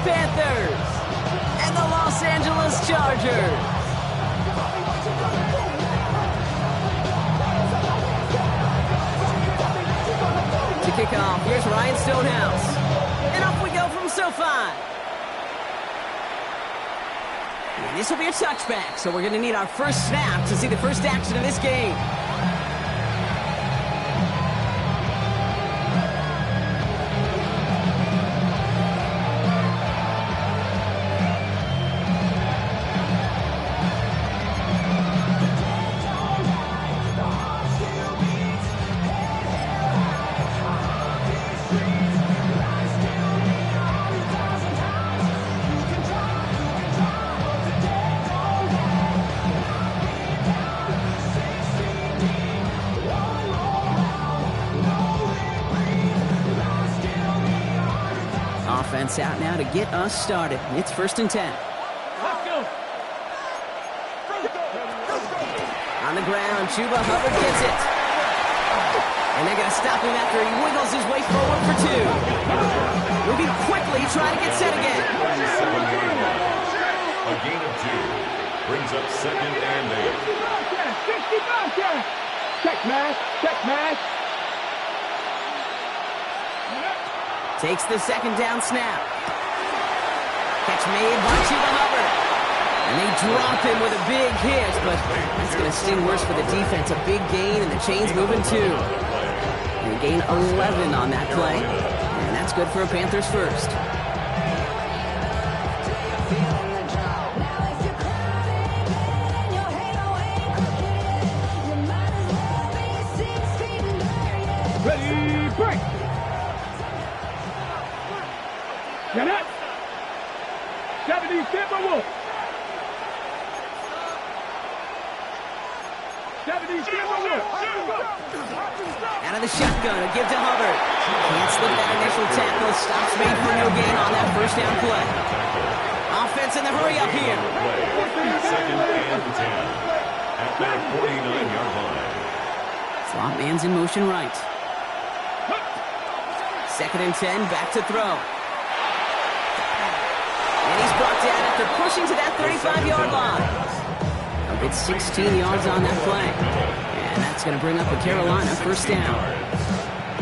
Panthers and the Los Angeles Chargers. To kick off, here's Ryan Stonehouse. And off we go from SoFi. And this will be a touchback, so we're going to need our first snap to see the first action of this game. Offense out now to get us started. It's 1st and 10. Let's go. On the ground, Chuba Hubbard gets it. And they're going to stop him after he wiggles his way forward for 2. Moving quickly, trying to get set again. A gain of 2 brings up 2nd and 8. Check match. Takes the 2nd down snap. Catch made by Chuba Hubbard. And they drop him with a big hit, but that's going to sting worse for the defense. A big gain, and the chain's moving 2. And they gain 11 on that play. And that's good for a Panthers first. Ready, break. Get it. 70 Timberwolves. 70 Timberwolves. Out of the shotgun, a give to Hubbard. Can't slip that initial tackle. Stops made for no gain on that first down play. Offense in the hurry up here. 2nd and 10 at their 49-yard line. Slot man's in motion right. 2nd and 10, back to throw. And he's brought down after pushing to that 35-yard line. A good 16 yards on that play. And that's going to bring up a Carolina first down.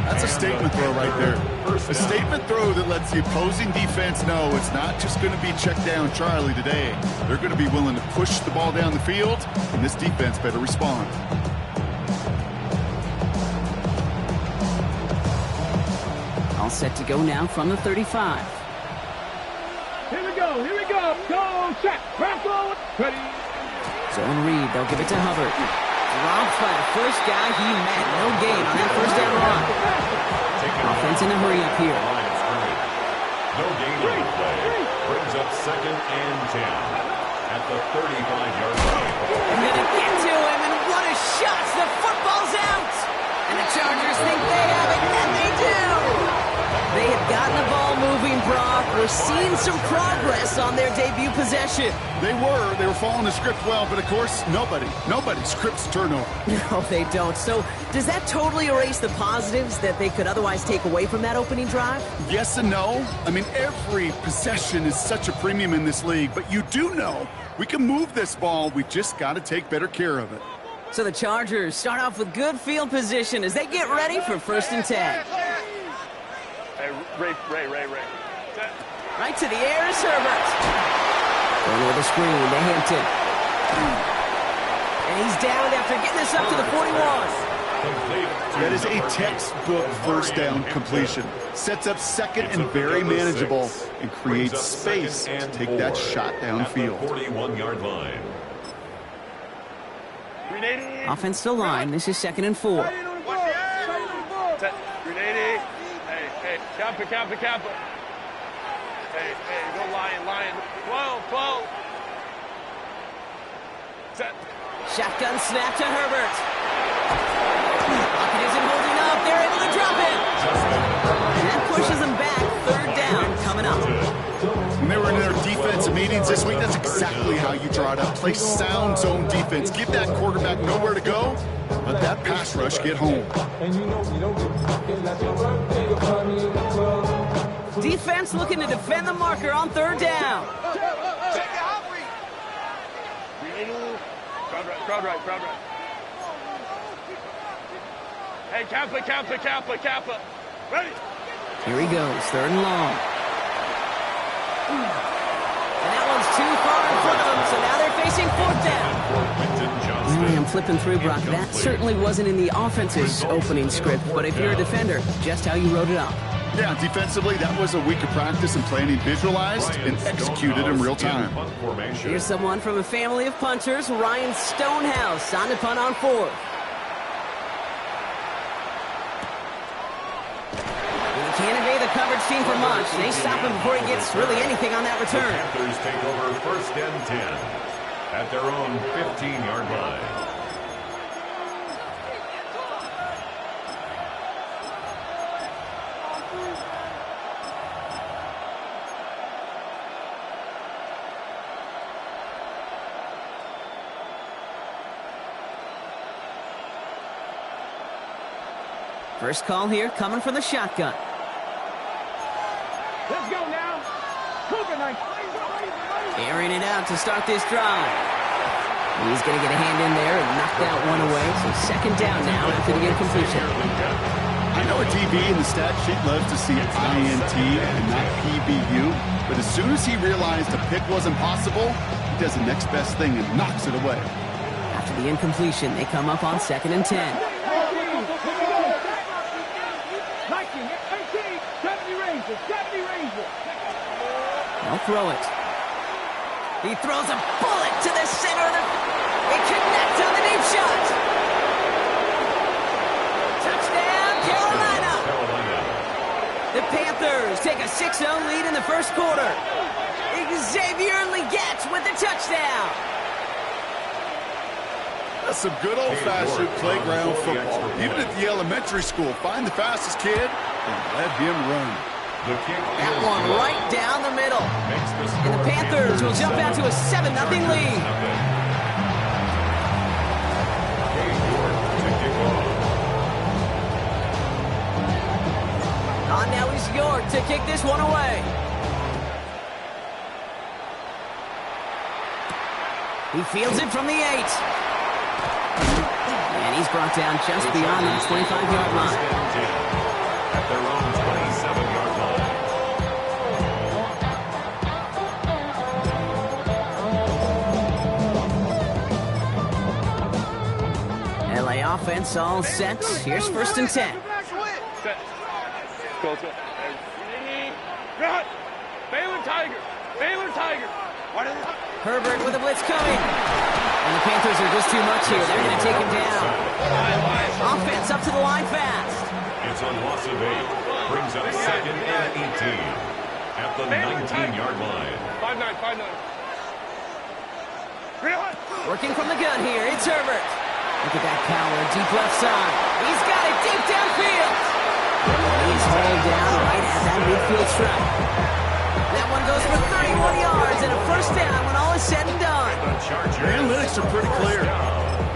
That's a statement throw right there. A statement throw that lets the opposing defense know it's not just going to be check down Charlie today. They're going to be willing to push the ball down the field, and this defense better respond. All set to go now from the 35. Here we go. Go, check. Rambo. Ready. Zone read, they'll give it to Hubbard. Dropped by the first guy he met. No gain on that first down run. Offense in a hurry up here. No gain on the play. Brings up 2nd and 10 at the 35-yard line. And then it get to him, and what a shot! The football's out! And the Chargers think they have it, and they do! They have gotten the ball moving, Brock. We're seeing some progress on their debut possession. They were following the script well, but of course, nobody scripts turnover. No, they don't. So does that totally erase the positives that they could otherwise take away from that opening drive? Yes and no. I mean, every possession is such a premium in this league, but you do know we can move this ball. We just got to take better care of it. So the Chargers start off with good field position as they get ready for 1st and 10. Hey, Ray. Right to the air is Herbert. Going with a screen to Hampton. And he's down after getting this up to the 41. That is a textbook first down completion. Sets up 2nd and very manageable and creates space to take that shot downfield. 41-yard line. Offense to line. This is 2nd and 4. Grenade. Hey, camper. Hey, go lion. 12. Set. Shotgun snap to Herbert. Pocket isn't holding up. They're able to drop it. And that pushes them back. 3rd down coming up. When they were in their defensive meetings this week, that's exactly how you draw it up. Play sound zone defense. Give that quarterback nowhere to go. Let that pass rush get home. Defense looking to defend the marker on third down. Crowd right. Hey, Kappa. Ready? Here he goes, third and long. And that one's too far in front of them, so now they're facing fourth down. I'm flipping through, Brock. That certainly wasn't in the offense's opening script, but if you're a defender, just how you wrote it up. Yeah, defensively, that was a week of practice and planning visualized and executed in real time. Here's someone from a family of punters, Ryan Stonehouse, on to punt on fourth. He can't evade the coverage team for much. They stop him before he gets really anything on that return. The Panthers take over first and 10 at their own 15-yard line. First call here coming from the shotgun. Let's go now. Airing it out to start this drive. He's going to get a hand in there and knock that one away. So second down now after the incompletion. I know a DB in the stat sheet loves to see INT and not PBU, but as soon as he realized a pick wasn't possible, he does the next best thing and knocks it away. After the incompletion, they come up on 2nd and 10. They'll throw it. He throws a bullet to the center of the... It connects on the deep shot. Touchdown, Carolina. The Panthers take a 6-0 lead in the first quarter. Xavier Legette with the touchdown. That's some good old-fashioned playground football. Even at the elementary school, find the fastest kid and let him run. That one right down the middle. And the Panthers will jump out to a 7-0 lead. On now is York to kick this one away. He fields it from the 8. And he's brought down just beyond that 25-yard line. At their own 27-yard line. LA offense all set. Here's 1st and 10. Set. Go. Run. Baylor Tiger. Herbert with a blitz coming. And the Panthers are just too much here. They're going to take him down. Offense up to the line fast. It's a loss of 8. Brings up 2nd and 18 at the 19-yard line. 5-9. Working from the gun here. It's Herbert. Look at that power, deep left side. He's got it deep downfield. He's hauled down right at that midfield strike. That one goes for 31 yards and a first down when all is said and done. The analytics are pretty clear.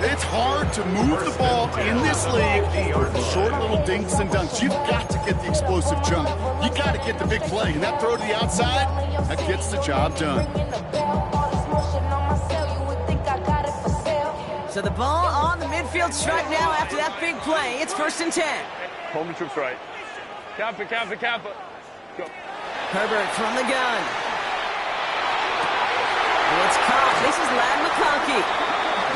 It's hard to move the ball in this league with short little dinks and dunks. You've got to get the explosive jump. You got to get the big play. And that throw to the outside, that gets the job done. So the ball on the midfield strike now after that big play. It's 1st and 10. Home troops right. Kappa. Go. Herbert from the gun. It's caught. This is Ladd McConkey.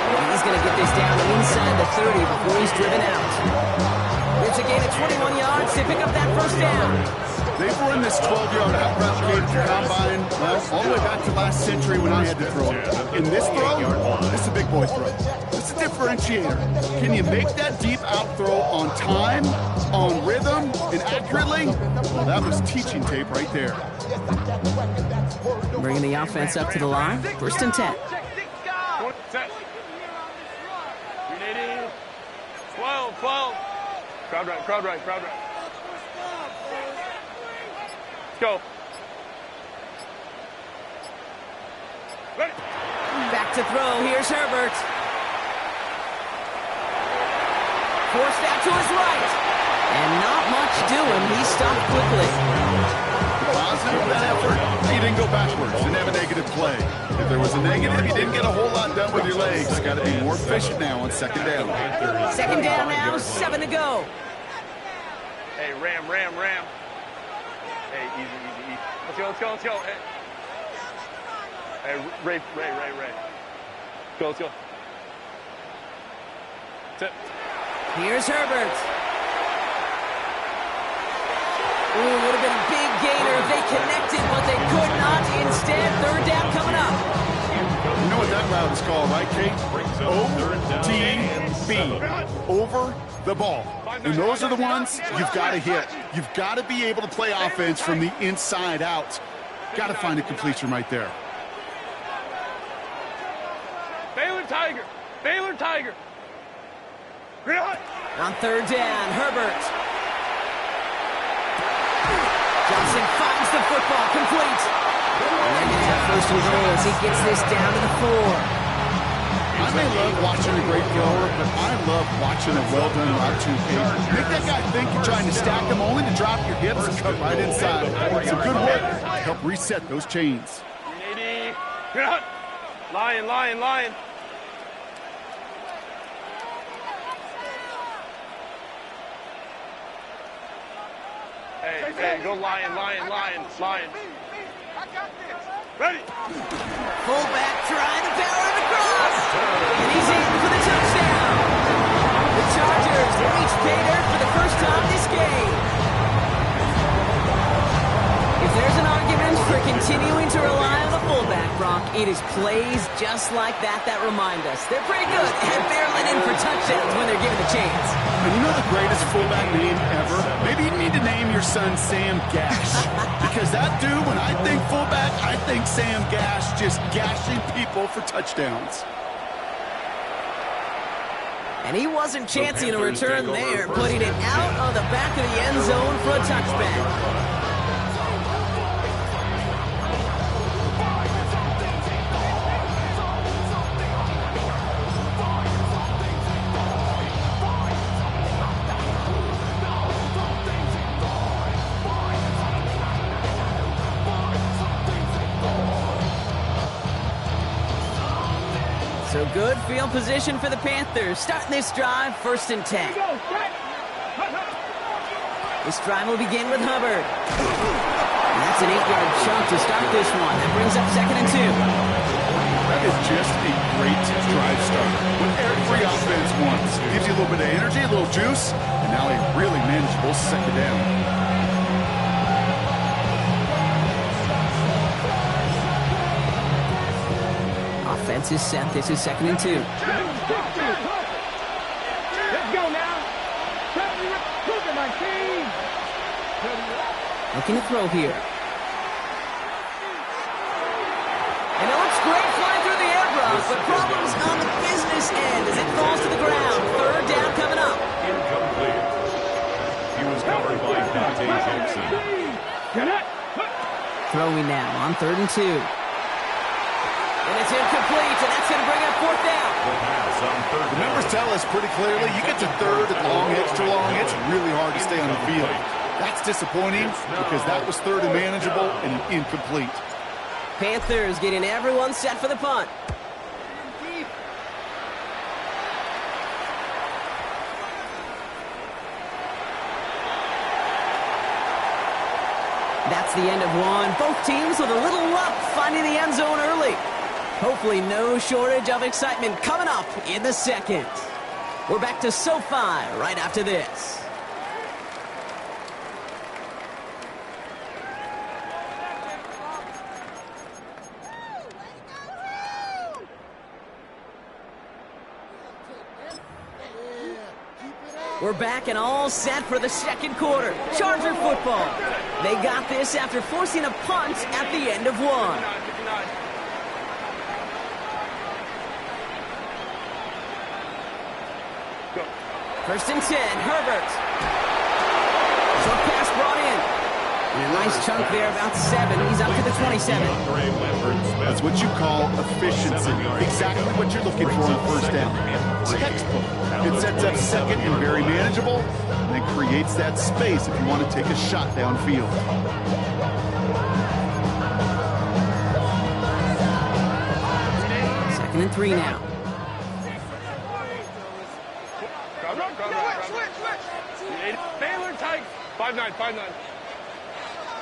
He's going to get this down inside the 30 before he's driven out. It's a gain of 21 yards to pick up that first down. They've run this 12-yard out route game for combine, well, all the way back to last century when I had to throw it. In this throw, it's a big boy throw. It's a differentiator. Can you make that deep out throw on time, on rhythm, and accurately? Well, that was teaching tape right there. Bringing the offense up to the line. 1st and 10. Set. 12. Crowd right. Go. Ready. Back to throw. Here's Herbert. Forced out to his right. And not much doing. He stopped quickly. Positive, that effort. You didn't go backwards. Didn't have a negative play. If there was a negative, you didn't get a whole lot done with your legs. Got to be more efficient now on second down. Second down now, 7 to go. Hey, ram. Hey, easy. Let's go. Hey, Ray. Let's go. That's it. Here's Herbert. Ooh, would have been a big gainer if they connected, but they could not. Instead, third down coming up. You know what that route is called, right, Kate? OTB. Over the ball. And those are the ones you've got to hit. You've got to be able to play offense from the inside out. Got to find a completion right there. Baylor Tiger. On third down, Herbert. Johnson finds the football, complete. And they're going to have first and goal as he gets this down to the 4. I may love watching a great thrower, but I love watching a well-done route to Kate. Make that guy think you're trying to stack him only to drop your hips and cut right inside. Some good work to help reset those chains. 80. Lion. Hey, go lion. Ready. Fullback trying to power it across. And he's in for the touchdown. The Chargers reach pay dirt for the first time this game. If there's an argument for continuing to rely on a fullback, Brock, it is plays just like that remind us. They're pretty good at barreling in for touchdowns when they're given the chance. And you know the greatest fullback name ever? Maybe you need to name your son Sam Gash. Because that dude, when I think fullback, I think Sam Gash just gashing people for touchdowns. And he wasn't chancing a return there, putting it out of the back of the end zone for a touchback. So good field position for the Panthers. Starting this drive, 1st and 10. This drive will begin with Hubbard. And that's an 8-yard chunk to start this one. That brings up 2nd and 2. That is just a great drive starter. What every offense wants. Gives you a little bit of energy, a little juice, and now a really manageable second down. Offense is set. This is 2nd and 2. Let's go now. Look at my team. Looking to throw here. And it looks great flying through the air, Brock, but problems on the business end as it falls to the ground. Third down coming up. Incomplete. He was covered by Dante Jackson. Throwing now on 3rd and 2. And it's incomplete, and that's going to bring up 4th down. The numbers tell us pretty clearly, you get to 3rd and long, extra long, it's really hard to stay on the field. That's disappointing because that was 3rd and manageable and incomplete. Panthers getting everyone set for the punt. That's the end of one. Both teams with a little luck finding the end zone early. Hopefully no shortage of excitement coming up in the second. We're back to SoFi right after this. We're back and all set for the second quarter. Charger football. They got this after forcing a punt at the end of one. First and 10, Herbert. Short pass brought in. And a nice chunk there, about 7. He's up to the 27. That's what you call efficiency. Exactly what you're looking for on first down. Textbook. It sets up second and very manageable, and then creates that space if you want to take a shot downfield. and 3 now. Baylor tight. 5-9, 5-9.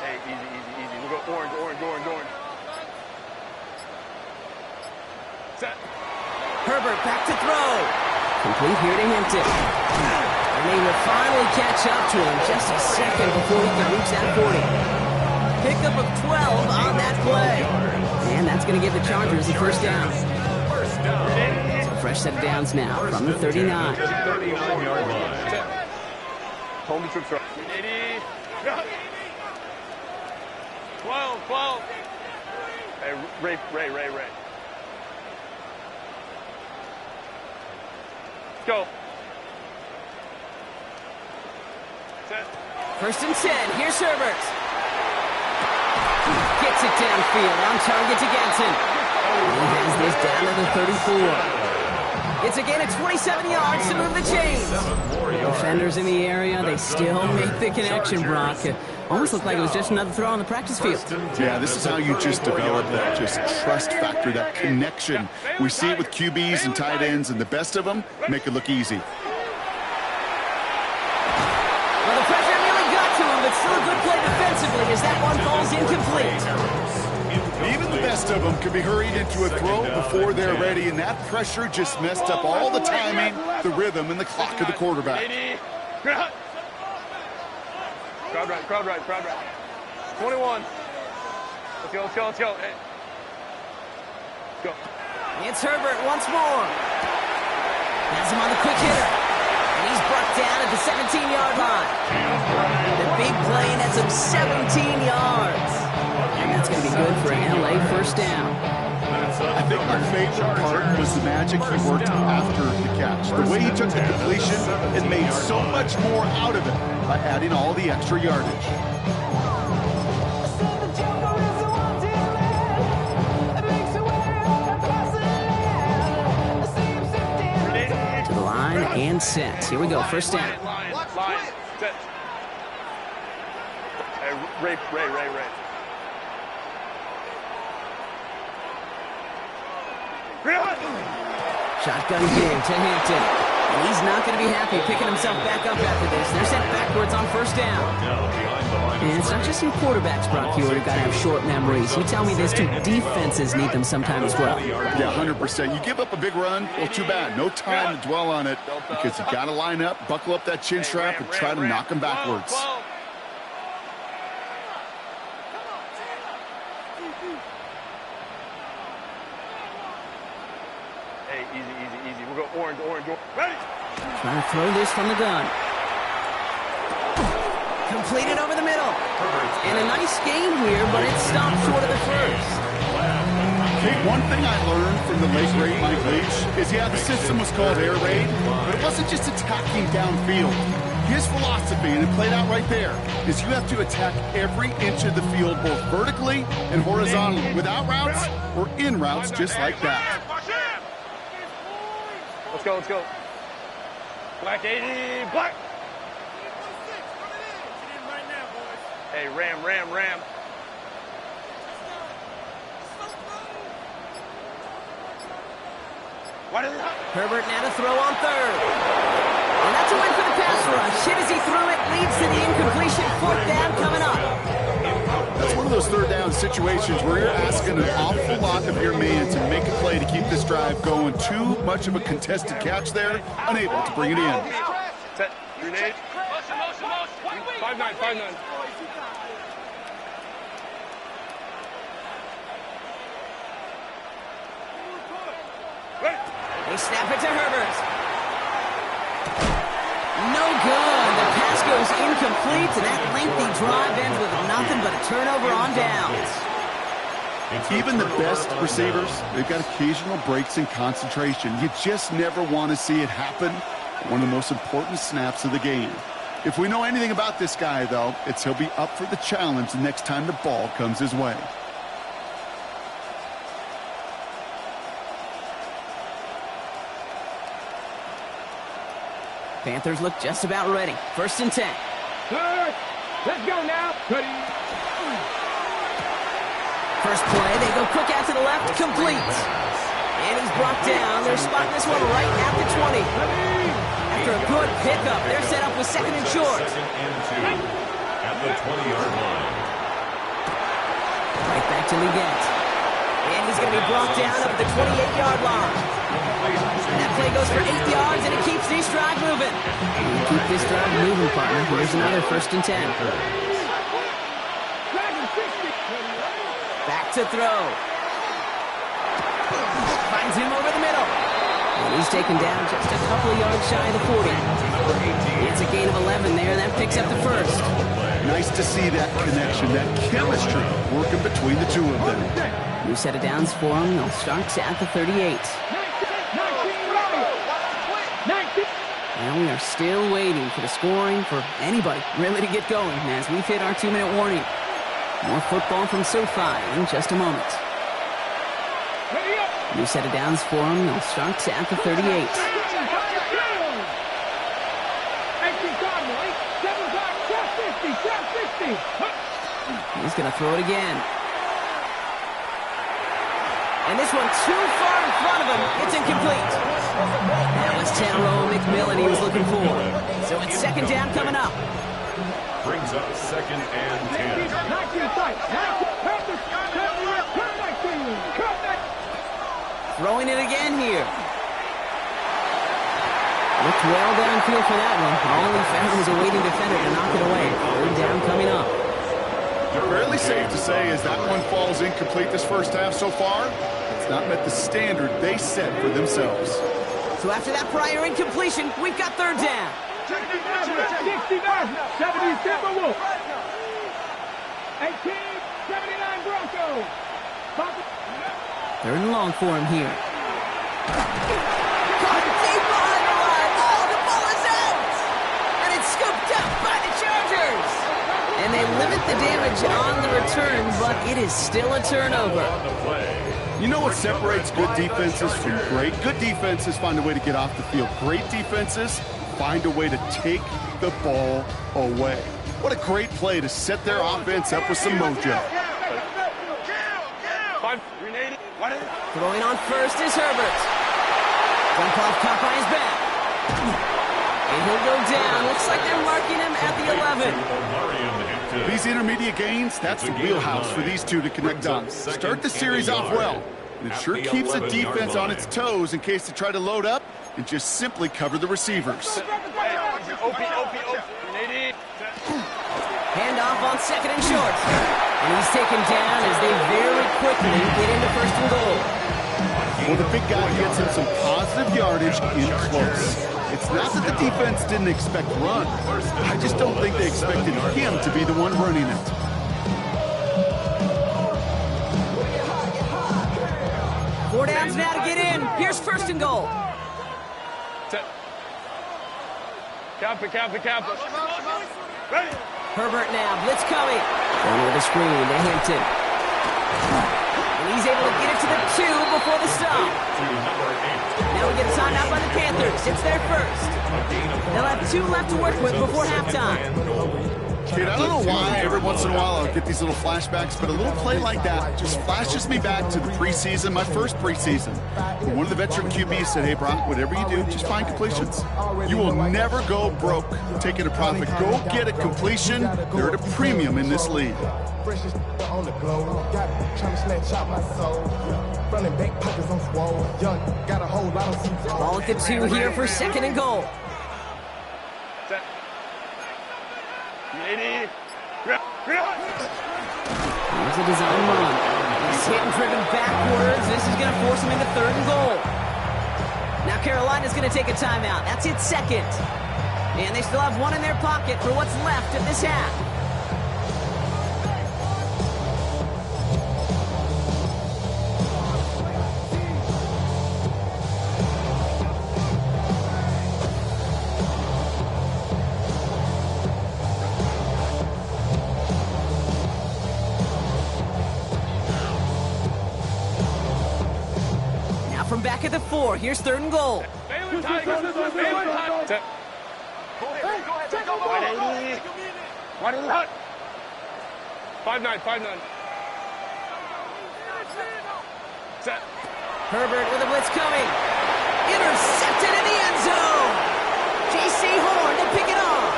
Hey, easy. We'll go orange. Set. Herbert back to throw. Complete here to Hinton. And they will finally catch up to him just a second before he can reach that 40. Pickup of 12 on that play. And that's going to give the Chargers the first down. So fresh set of downs now from the 39. 39-yard line. Hold the trips right. 80. 12. Hey, Ray. Go. Set. First and 10. Here's Herbert. Gets it downfield. On target to Ganson. He has this down to the 34. It's a gain of 27 yards to move the chains. Defenders in the area, they still make the connection, Brock. It almost looked like it was just another throw on the practice field. Yeah, this is how you just develop that just trust factor, that connection. We see it with QBs and tight ends, and the best of them make it look easy. Well, the pressure nearly got to him, but still a good play defensively as that one falls incomplete. Even the best of them can be hurried into a throw before they're ready, and that pressure just messed up all the timing, the rhythm, and the clock of the quarterback. Crowd right. 21. Let's go. Hey. Go. It's Herbert once more. Has him on the quick hitter. And he's brought down at the 17-yard line. The big play nets him 17 yards. And that's going to be good for an LA first down. I think my favorite part was the magic he worked after the catch. The way he took the completion and made so much more out of it by adding all the extra yardage. To the line and set. Here we go, first down. Line, set. Hey, Ray. Shotgun game to Hampton. And he's not going to be happy picking himself back up after this. They're sent backwards on first down. And it's not just your quarterbacks, Brock, who got to have short memories. You tell me this too. Defenses need them sometimes as well. Yeah, 100%. You give up a big run, well, too bad. No time to dwell on it because you got to line up, buckle up that chin strap, and try to knock them backwards. Hey, easy. We'll go orange. Ready? Trying to throw this from the gun. Completed over the middle. And a nice game here, but it stopped short of the first. Hey, one thing I learned from the late great Mike Leach is, yeah, the system was called air raid, but it wasn't just attacking downfield. His philosophy, and it played out right there, is you have to attack every inch of the field, both vertically and horizontally, without routes or in routes just like that. Let's go. Black 80, black. Hey, ram. Herbert now to throw on third. And that's a win for the pass rush. Hit as he threw it, leads to the incompletion. Fourth down coming up. That's one of those third down situations where you're asking an awful lot of your man to make a play to keep this drive going. Too much of a contested catch there, unable to bring it in. Set. Grenade. 5-9. They snap it to Herbert. No good. The pass goes incomplete, and that lengthy drive ends with nothing but a turnover on downs. Even the best receivers, they've got occasional breaks in concentration. You just never want to see it happen. One of the most important snaps of the game. If we know anything about this guy, though, it's he'll be up for the challenge the next time the ball comes his way. Panthers look just about ready. First and 10. Let's go now. First play, they go quick out to the left, complete. And he's brought down. They're spotting this one right at the 20. After a good pickup, they're set up with second and short. Second and 2 at the 20-yard line. Right back to Leggett. And he's going to be brought down up at the 28-yard line. And that play goes for 8 yards, and it keeps this drive moving. You keep this drive moving, partner. Here's another 1st and 10. Back to throw. Finds him over the middle. And he's taken down just a couple of yards shy of the 40. It's a gain of 11 there. That picks up the 1st. Nice to see that connection, that chemistry working between the two of them. New set of downs for them. They'll start at the 38. And we are still waiting for the scoring for anybody really to get going as we've hit our 2-minute warning. More football from SoFi in just a moment. New set of downs for them. They'll start at the 38. He's going to throw it again. And this one too far in front of him. It's incomplete. That was Tanneroa McMillan he was looking for. So it's 2nd down coming up. Brings up 2nd and 10. Throwing it again here. Looked well downfield for that one. All he found was a waiting defender to knock it away. 3rd down coming up. Fairly safe to say as that one falls incomplete this first half so far, it's not met the standard they set for themselves. So after that prior incompletion, we've got 3rd down. 69, 70 Timberwolves. 1879 Broncos. 3rd and long for him here. Caught deep behind the line. Oh, the ball is out! And it's scooped up by the Chargers. And they limit the damage on the return, but it is still a turnover. You know what separates good defenses from great? Good defenses find a way to get off the field. Great defenses find a way to take the ball away. What a great play to set their offense up with some mojo. Throwing on first is Herbert. Jump off caught by his back. And he'll go down. Looks like they're marking him at the 11. These intermediate gains, that's the wheelhouse for these two to connect on. Start the series off well. And it sure keeps the defense on its toes in case they try to load up and just simply cover the receivers. Handoff on 2nd and short. And he's taken down as they very quickly get into 1st and goal. Well, the big guy gets him some positive yardage in close. It's not that the defense didn't expect run. I just don't think they expected him to be the one running it. Four downs now to get in. Here's 1st and goal. Cap it. Ready. Herbert now, blitz coming. Over the screen to Hampton. And he's able to get it to the 2 before the stop. Now we get a timeout by the Panthers. It's their 1st. They'll have 2 left to work with before halftime. Kid, I don't know why every once in a while I'll get these little flashbacks, but a little play like that just flashes me back to the preseason, my first preseason. One of the veteran QBs said, hey, Brock, whatever you do, just find completions. You will never go broke taking a profit. Go get a completion. They're at a premium in this league. Ball at the 2 here for 2nd and goal. Here's a design run. He's hit and driven backwards. This is going to force him into 3rd and goal. Now Carolina's going to take a timeout. That's its 2nd. And they still have 1 in their pocket for what's left of this half. From back at the 4, here's 3rd and goal. Herbert with a blitz coming. Intercepted in the end zone. J.C. Horn to pick it off.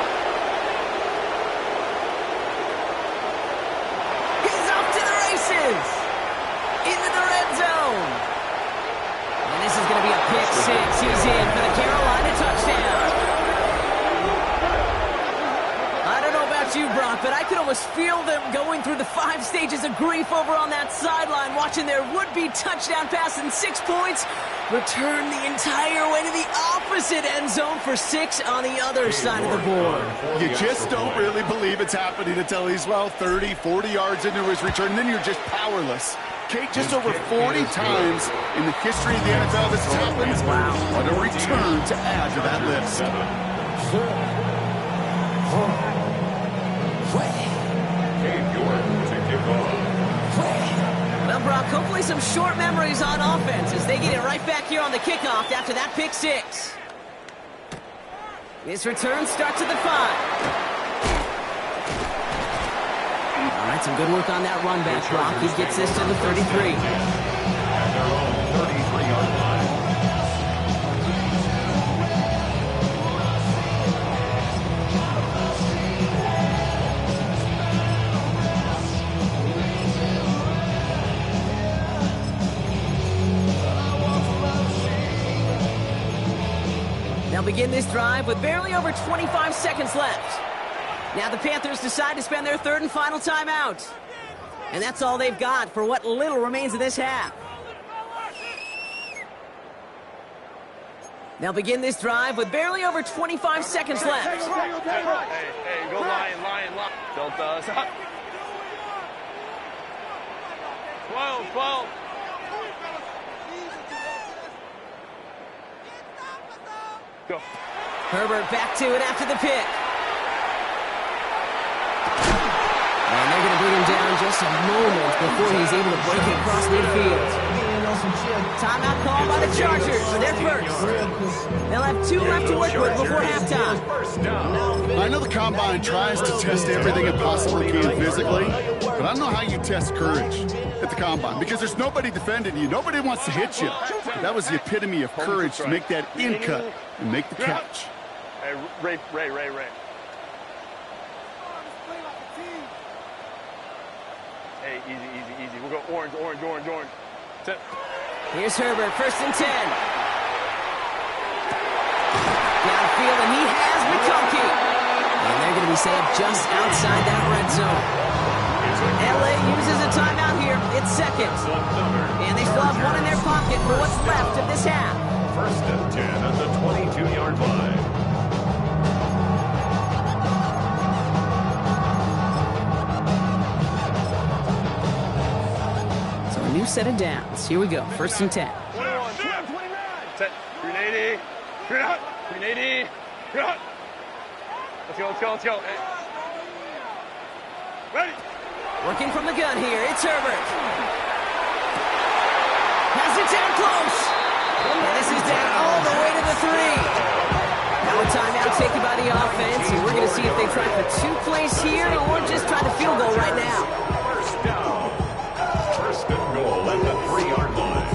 He's off to the races. Into the red zone. And this is going to be a pick six. He's in for the Carolina touchdown. I don't know about you, Brock, but I could almost feel them going through the 5 stages of grief over on that sideline, watching their would-be touchdown pass in 6 points return the entire way to the opposite end zone for 6 on the other side of the board. You just don't really believe it's happening until he's, 30, 40 yards into his return, and then you're just powerless. Kate, just over 40 times in the history of the NFL this has happened. Wow. What a return to add to that list. Well, Brock, hopefully some short memories on offense as they get it right back here on the kickoff after that pick six. This return starts at the 5. All right, some good work on that run back, Brock. He gets this to the 33. At their own 33-yard line. They'll begin this drive with barely over 25 seconds left. Now the Panthers decide to spend their 3rd and final timeout. And that's all they've got for what little remains of this half. They'll begin this drive with barely over 25 seconds left. Hey, go lion. Don't stop. 12. Go. Herbert back to it after the pick. And they're going to bring him down just a moment before he's able to break it across midfield. Timeout call by the Chargers. They're first. They'll have 2 left to work with before halftime. I know the Combine tries to test everything it possibly can physically, but I don't know how you test courage at the Combine because there's nobody defending you. Nobody wants to hit you. But that was the epitome of courage to make that in cut and make the catch. Hey, Ray. Hey, easy. We'll go orange. Here's Herbert, 1st and 10. Downfield, and he has McConkey. And they're going to be safe just outside that red zone. LA uses a timeout here. It's 2nd. And they still have 1 in their pocket for what's left of this half. 1st and 10 at the 22-yard line. New set of downs. Here we go. 1st and 10. 21. Set. 380. 380. Let's go. Hey. Ready. Working from the gun here. It's Herbert. Has it down close. And this is down all the way to the 3. Now a timeout taken by the offense. And we're going to see if they try for 2 plays here or just try the field goal right now. First down. 1st and goal at the 3-yard line.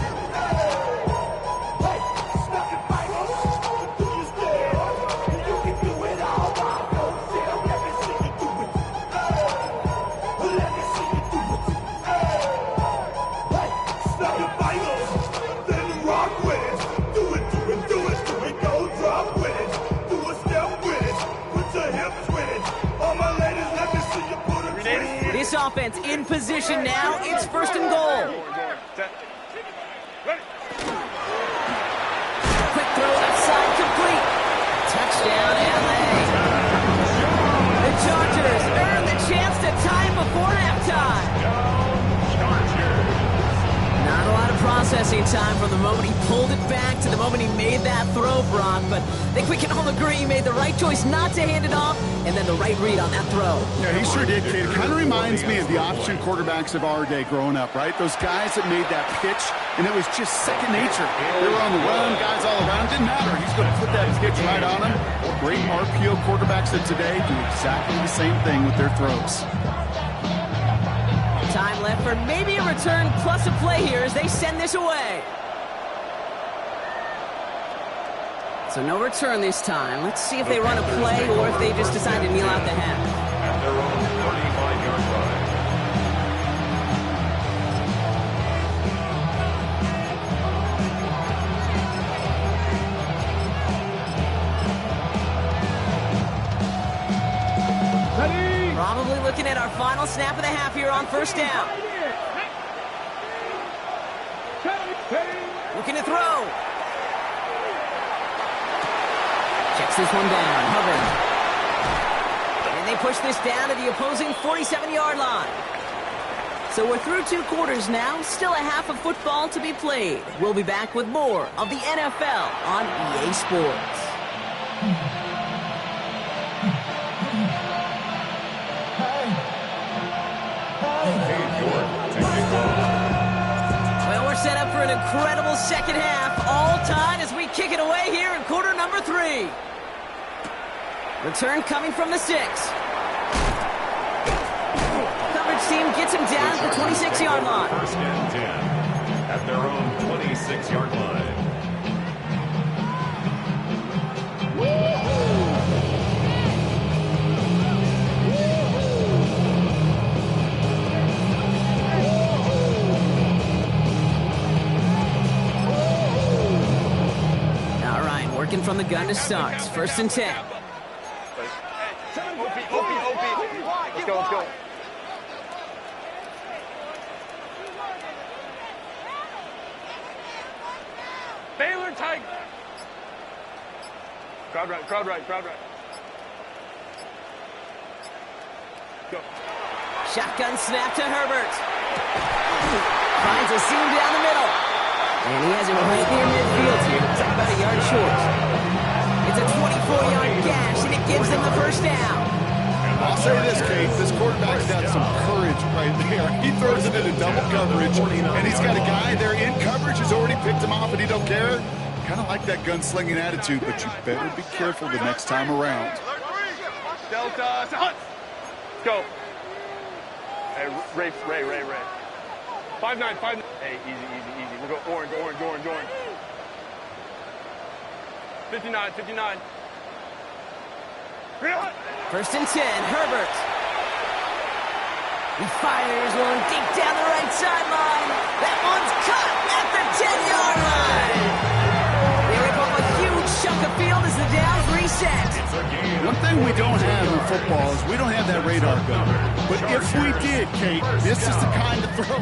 This offense in position now. It's 1st and goal. Quick throw left side complete. Touchdown, LA. The Chargers earn the chance to tie before halftime. Not a lot of processing time from the moment he pulled it back to the moment he made that throw, Brock. But I think we can all agree he made the right choice not to hand it off, and then the right read on that throw. Yeah, he sure did, Kate. It kind of reminds me of the option quarterbacks of our day growing up, right? Those guys that made that pitch, and it was just second nature. They were on the run, guys all around. Didn't matter. He's going to put that pitch right on him. Great RPO quarterbacks of today do exactly the same thing with their throws. Time left for maybe a return plus a play here as they send this away. So no return this time. Let's see if they run a play or if they just decide to kneel out the half. At their own 35-yard line. Probably looking at our final snap of the half here on first down. Looking to throw. Checks this one down. Hubbard. And they push this down to the opposing 47-yard line. So we're through 2 quarters now. Still a half of football to be played. We'll be back with more of the NFL on EA Sports. Well, we're set up for an incredible second half. All tied as we kick it away here in quarter number 3. Return coming from the 6. Coverage team gets him down at the 26-yard line. First and 10 at their own 26-yard line. All right, working from the gun to start. First and 10. Let's go. Baylor Tiger. Crowd right. Go. Shotgun snap to Herbert. Finds a seam down the middle. And he has it right near midfield here. It's about a yard short. It's a 24-yard gash, and it gives them the first down. I'll say this, Kate, this quarterback's got some courage right there. He throws it into double coverage, and he's got a guy there in coverage who's already picked him off, and he don't care. Kind of like that gunslinging attitude, but you better be careful the next time around. Delta, Hunt. Go. Hey, Ray. 5-9. Hey, easy. We'll go orange. 59. First and 10, Herbert. He fires one deep down the right sideline. That one's caught at the 10-yard line. They rip up a huge chunk of field as the downs reset. One thing we don't have in football is we don't have that radar gun. But if we did, Kate, this is the kind of throw,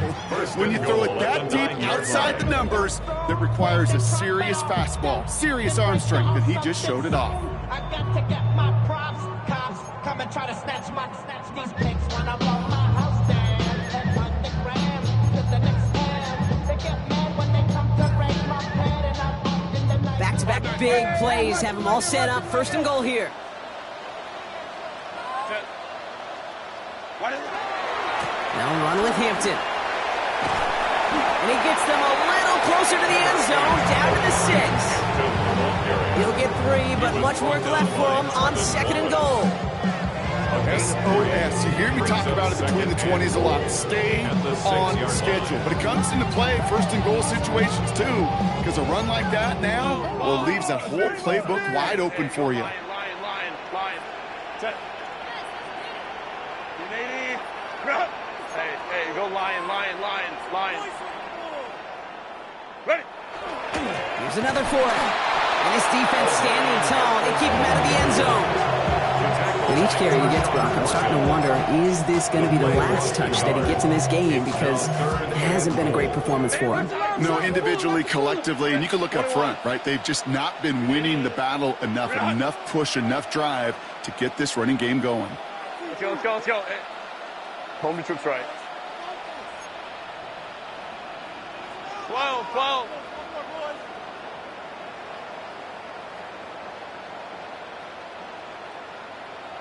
when you throw it that deep outside the numbers, that requires a serious fastball, serious arm strength, and he just showed it off. I got to get my props. Cops come and try to snatch these pics when I blow my house down. And on the ground to the next hand. They get mad when they come to break my head and I'm up in the night. Back-to-back big plays have them all set up. First and goal here. Now run with Hampton. And he gets them a little closer to the end zone, down to the 6. He'll get 3, but much work left for him on second and goal. SOS. You hear me talk about it between the 20s a lot. Stay on schedule. But it comes into play first and goal situations too, because a run like that now, well, leaves that whole playbook wide open for you. Line. Set. Hey, go lion. Ready. Here's another for him. And his defense standing tall. They keep him out of the end zone. With each carry he gets, Brock, I'm starting to wonder, is this going to be the last touch that he gets in this game? Because it hasn't been a great performance for him. No, individually, collectively, and you can look up front, right? They've just not been winning the battle enough push, enough drive to get this running game going. Let's go. Hey. Home to troops right. 12.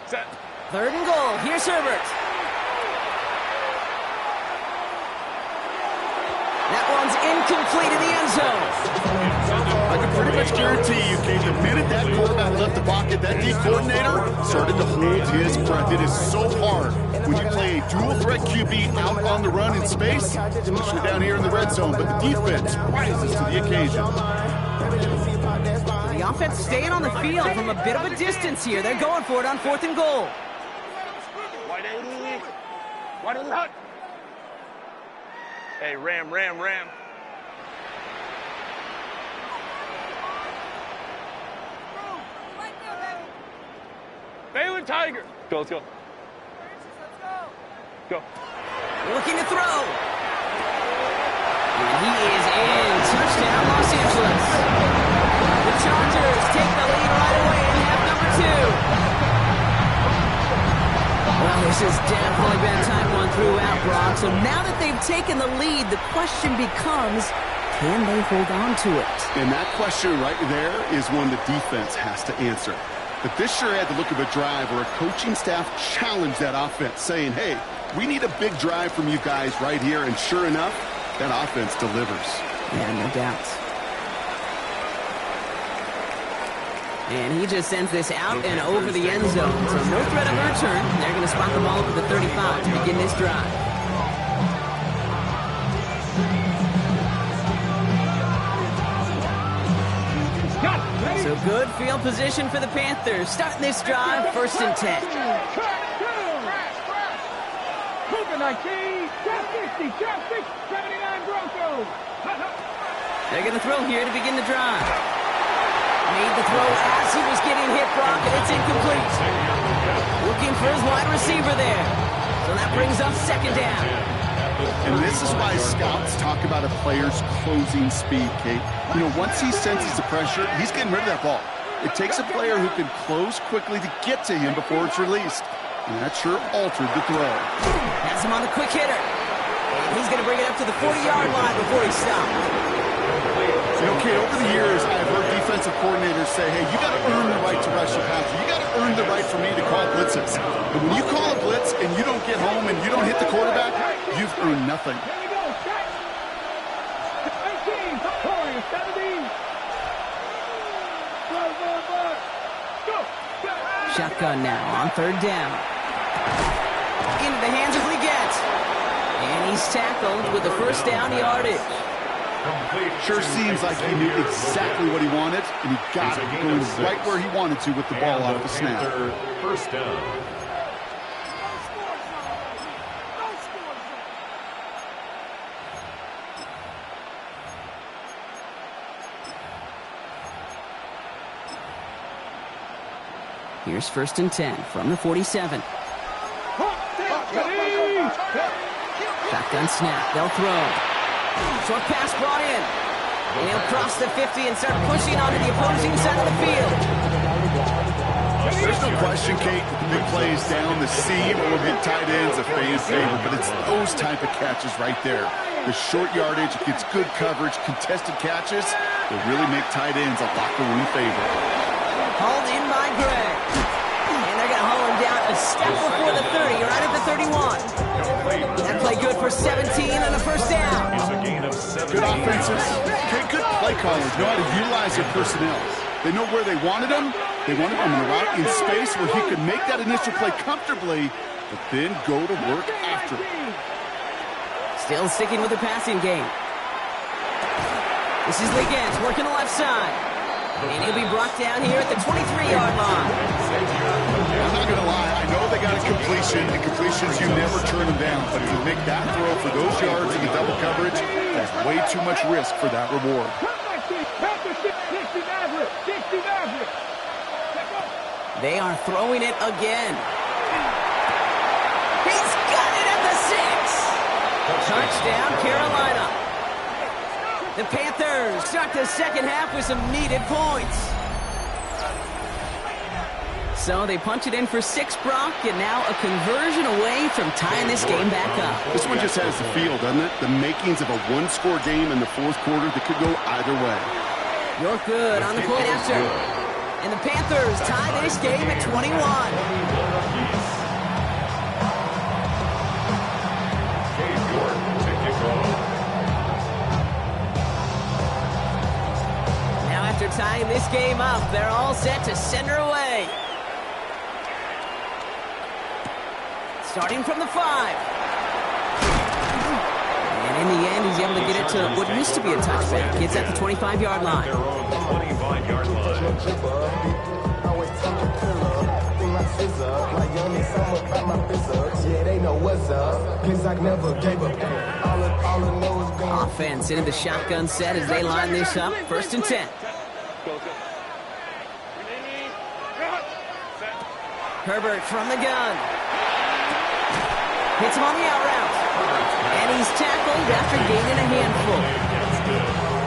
Set. Third and goal. Here's Herbert. That one's incomplete in the end zone. I can pretty much guarantee you, Kate, the minute that quarterback left the pocket, that D coordinator started to hold his breath. It is so hard when you play a dual-threat QB out on the run in space, especially down here in the red zone, but the defense rises to the occasion. The offense staying on the field from a bit of a distance here. They're going for it on 4th and goal. Hey, Ram. Baylor Tiger. Let's go. Go. Looking to throw. And he is in. Touchdown, Los Angeles. The Chargers take the lead right away in half number 2. Well, this has definitely been time one throughout, Brock. So now that they've taken the lead, the question becomes, can they hold on to it? And that question right there is one the defense has to answer. But this sure had the look of a drive where a coaching staff challenged that offense, saying, hey, we need a big drive from you guys right here. And sure enough, that offense delivers. Yeah, no doubt. And he just sends this out and over the end zone. So no threat of a return. They're going to spot the ball up at the 35 to begin this drive. So good field position for the Panthers. Starting this drive, 1st and 10. Cougar 19, trap 60, 79 Broncos. They're going to throw here to begin the drive. Made the throw as he was getting hit, Brock, and it's incomplete. Looking for his wide receiver there. So that brings up 2nd down. And this is why scouts talk about a player's closing speed, Kate. You know, once he senses the pressure, he's getting rid of that ball. It takes a player who can close quickly to get to him before it's released. And that sure altered the throw. That's him on the quick hitter. And he's going to bring it up to the 40-yard line before he stops. You know, Kate, over the years, I've heard defensive coordinators say, hey, you got to earn the right to rush your passer. You got to earn the right for me to call blitzes. But when you call a blitz and you don't get home and you don't hit the quarterback, you've earned nothing. Shotgun now on 3rd down. Into the hands of Leggett. And he's tackled with the 1st down yardage. Sure seems like he knew exactly what he wanted, and he got it going right where he wanted to with the ball off the snap. 1st down. Here's 1st and 10 from the 47. Shotgun snap. They'll throw. Short pass brought in. And he'll cross the 50 and start pushing onto the opposing side of the field. There's no question, Kate, that the big plays down the seam or hit tight ends a fan favorite, but it's those type of catches right there. The short yardage, gets good coverage, contested catches will really make tight ends a locker room favorite. Hauled in by Gregg. And they're going to haul him down a step before the 30, right at the 31. That play good for 17 and a 1st down. Good offenses. Okay, good play callers know how to utilize their personnel. They know where they wanted them. They wanted him in a route in space where he could make that initial play comfortably, but then go to work after it. Still sticking with the passing game. This is Leggett working the left side. And he'll be brought down here at the 23-yard line. I'm not going to lie. I know they got a completion, and completions, you never turn them down. But to make that throw for those yards in the double coverage, there's way too much risk for that reward. They are throwing it again. He's got it at the 6. Touchdown, Carolina. The Panthers start the 2nd half with some needed points. So they punch it in for 6, Brock, and now a conversion away from tying this game back up. This one just has the feel, doesn't it? The makings of a one-score game in the 4th quarter that could go either way. You're good on the point after. And the Panthers tie this game at 21. After tying this game up, they're all set to send her away. Starting from the 5. And in the end, he's able to get it to what used to be a touchback. Gets at the 25-yard line. Their own 25-yard line. Offense into the shotgun set as they line this up. 1st and 10. Herbert from the gun. Hits him on the out route. And he's tackled after gaining a handful.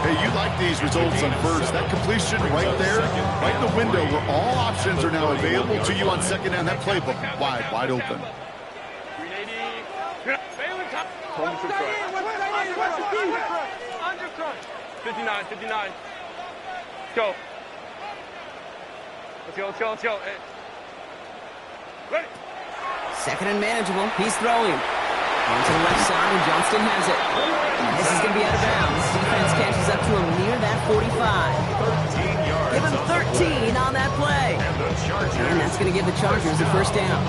Hey, you like these results on first. That completion right there, right in the window where all options are now available to you on second down. That playbook wide open. 59. Go. Let's go. Hey. Ready. 2nd and manageable. He's throwing. On to the left side, and Johnston has it. This is going to be out of bounds. Defense catches up to him near that 45. Give him 13 on that play. And that's going to give the Chargers a 1st down.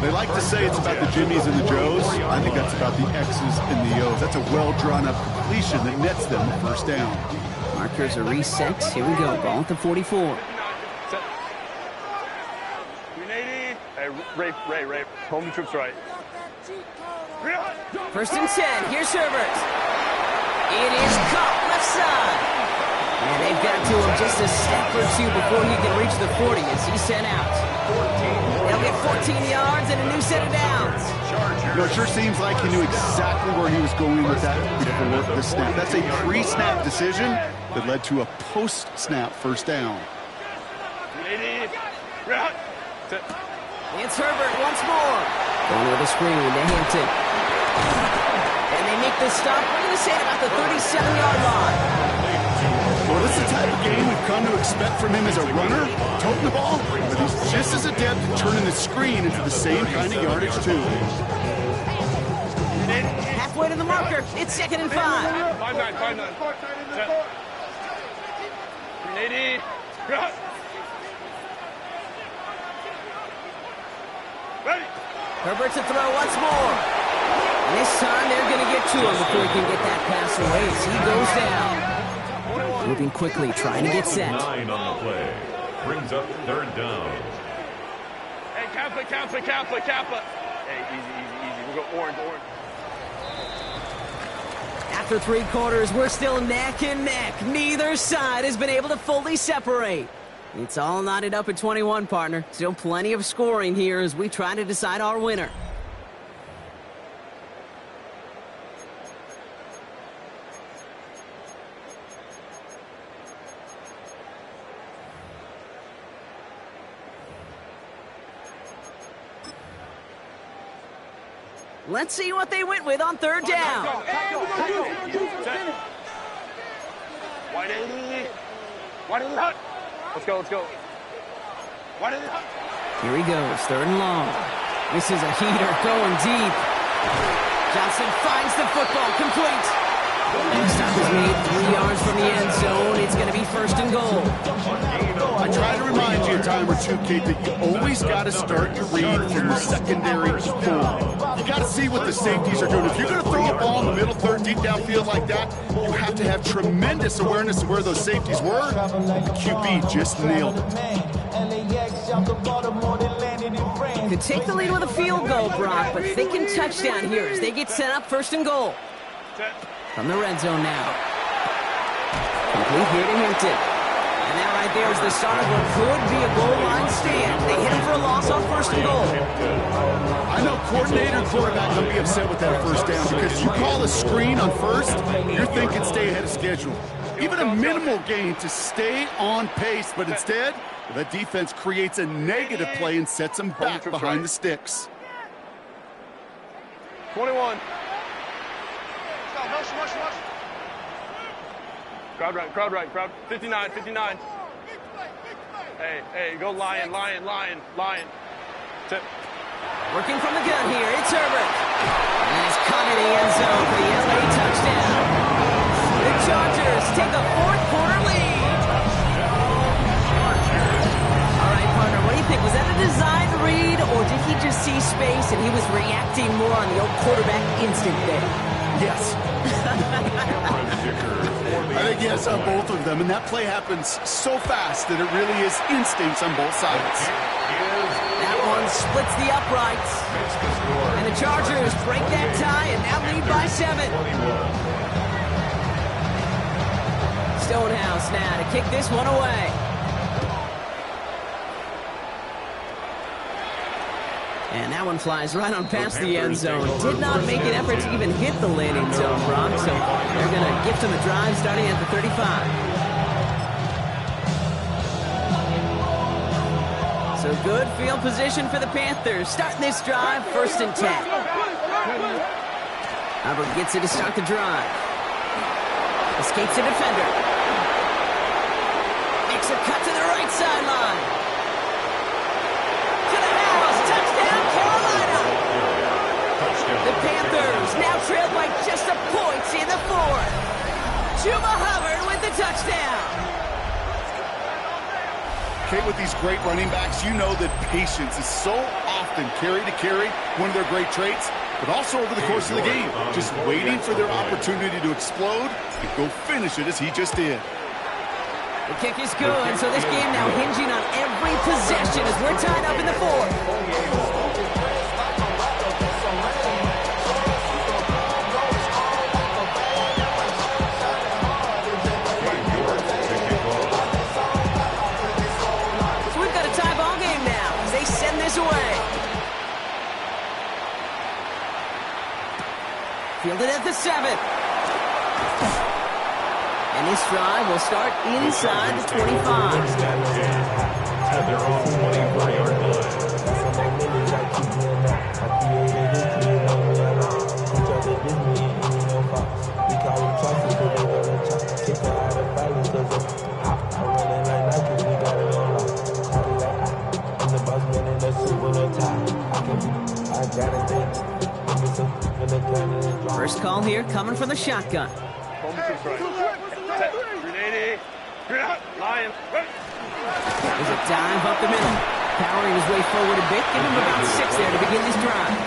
They like to say it's about the Jimmies and the Joes. I think that's about the X's and the O's. That's a well-drawn-up completion that nets them a 1st down. Markers are reset. Here we go. Ball at the 44. Hey, Ray. Home trips right. 1st and 10. Here's Herbert. It is caught left side. And they've got to him just a step or two before he can reach the 40 as he's sent out. They'll get 14 yards and a new set of downs. You know, it sure seems like he knew exactly where he was going with that before the snap. That's a pre-snap decision that led to a post-snap 1st down. It's Herbert once more. Going with a screen to Hampton. And they make the stop. We're going to say at about the 37-yard line. Well, this is the type of game we've come to expect from him as a runner, toting the ball, but he's just as adept at turning the screen into the same kind of yardage, too. Halfway to the marker. It's 2nd and 5. 5-9. Ready. Herbert to throw once more. And this time they're going to get to him before he can get that pass away as he goes down. Moving quickly, trying to get set. 9 on the play. Brings up 3rd down. Hey, Kappa. Hey, easy. We'll go orange. After 3 quarters, we're still neck and neck. Neither side has been able to fully separate. It's all knotted up at 21, partner. Still plenty of scoring here as we try to decide our winner. Let's see what they went with on 3rd down. Wide. Let's go. Here he goes, 3rd and long. This is a heater going deep. Johnson finds the football, complete. Next stop is made 3 yards from the end zone. It's going to be 1st and goal. I try to remind you a time or two, Kate, that you always got to start your read from the secondary full. You got to see what the safeties are doing. If you're going to throw a ball in the middle third, deep downfield like that, you have to have tremendous awareness of where those safeties were. The QB just nailed it. Could take the lead with a field goal, Brock, but thinking touchdown here as they get set up 1st and goal. From the red zone now. Complete here to Hampton. And that right there is the start of what could be a goal line stand. They hit him for a loss on 1st and goal. I know coordinator and quarterback will be upset with that 1st down because you call a screen on 1st, you're thinking stay ahead of schedule. Even a minimal gain to stay on pace, but instead, the defense creates a negative play and sets them back behind the sticks. 21. Crowd right. 59. Hey, go Lion. Tip. Working from the gun here, it's Herbert. And it's caught in the end zone for the LA touchdown. The Chargers take a 4th quarter lead. All right, partner, what do you think? Was that a design read, or did he just see space and he was reacting more on the old quarterback instinct there? Yes. I think yes on both of them, and that play happens so fast that it really is instincts on both sides. That one splits the uprights. And the Chargers break that tie and now lead by 7. Stonehouse now to kick this one away. And that one flies right on past the end zone. Did not make an effort to even hit the landing zone, Brock. So they're going to gift him a drive starting at the 35. So good field position for the Panthers. Starting this drive, 1st and 10. Hubbard gets it to start the drive. Escapes a defender. Makes a cut to the right sideline. The Panthers now trail by just a point in the 4th. Chuba Hubbard with the touchdown. Kate, with these great running backs, you know that patience is so often carry to carry, one of their great traits, but also over the course of the game, just waiting for their opportunity to explode and go finish it as he just did. The kick is good, so this game now hinging on every possession as we're tied up in the 4th. Away. Fielded at the 7. And this drive will start inside the 25. At their own 24-yard First call here coming from the shotgun. There's a dive up the middle. Powering his way forward a bit. Give him about 6 there to begin this drive.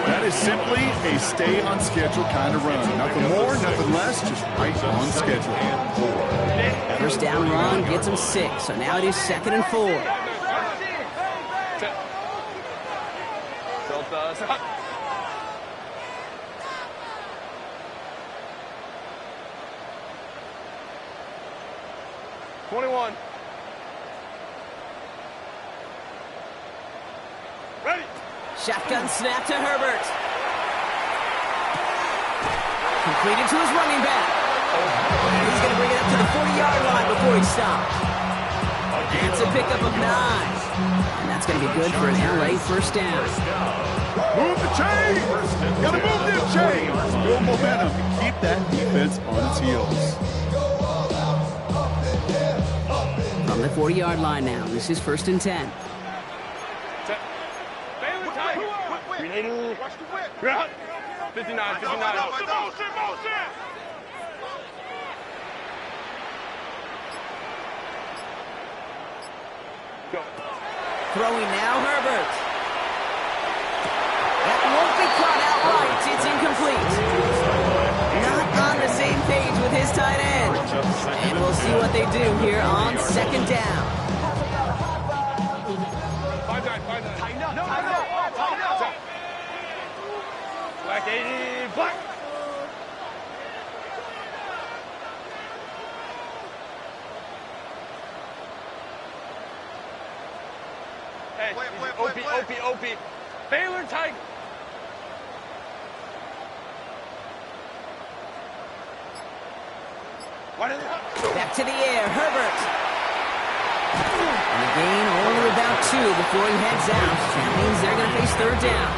That is simply a stay on schedule kind of run. Nothing more, nothing less, just right on schedule. First down run gets him 6. So now it is 2nd and 4. Ready. Shotgun snap to Herbert. Completed to his running back. He's going to bring it up to the 40-yard line before he stops. It's a pickup of 9. And that's going to be good for an LA first down. Move the chain! Gotta move them chains! Build momentum and keep that defense on its heels. From the 40-yard line now, this is 1st and 10. Watch the whip. 59. Motion. Go. Throwing now, Herbert. That won't be caught outright. It's incomplete. Not on the same page with his tight end. And we'll see what they do here on 2nd down. 5-9. Tighten up. Black 80. Black. Hey, OP. Baylor Tiger. Back to the air, Herbert. And a gain only about 2 before he heads out. That means they're going to face 3rd down.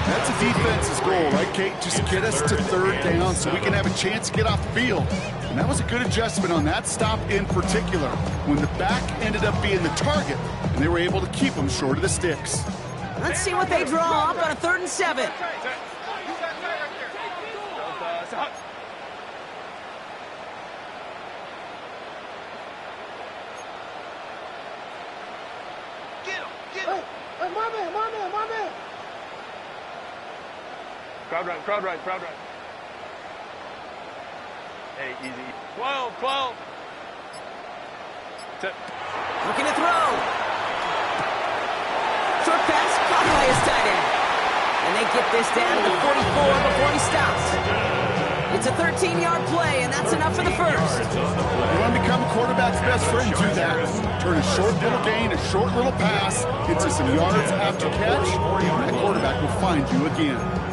That's a defense's goal, right, Kate? Just get us to 3rd down so we can have a chance to get off the field. And that was a good adjustment on that stop in particular, when the back ended up being the target, and they were able to keep him short of the sticks. Let's see what they draw up on a 3rd and 7. Get him. Hey, my man. Crowd right, crowd right, crowd right. Hey, easy. 12, 12. Looking to throw. Short pass caught by his tight end. And they get this down to the 44 before he stops. It's a 13-yard play, and that's enough for the first. You want to become a quarterback's best friend, do that. Turn a short little gain, a short little pass, into some yards after catch, and that quarterback will find you again.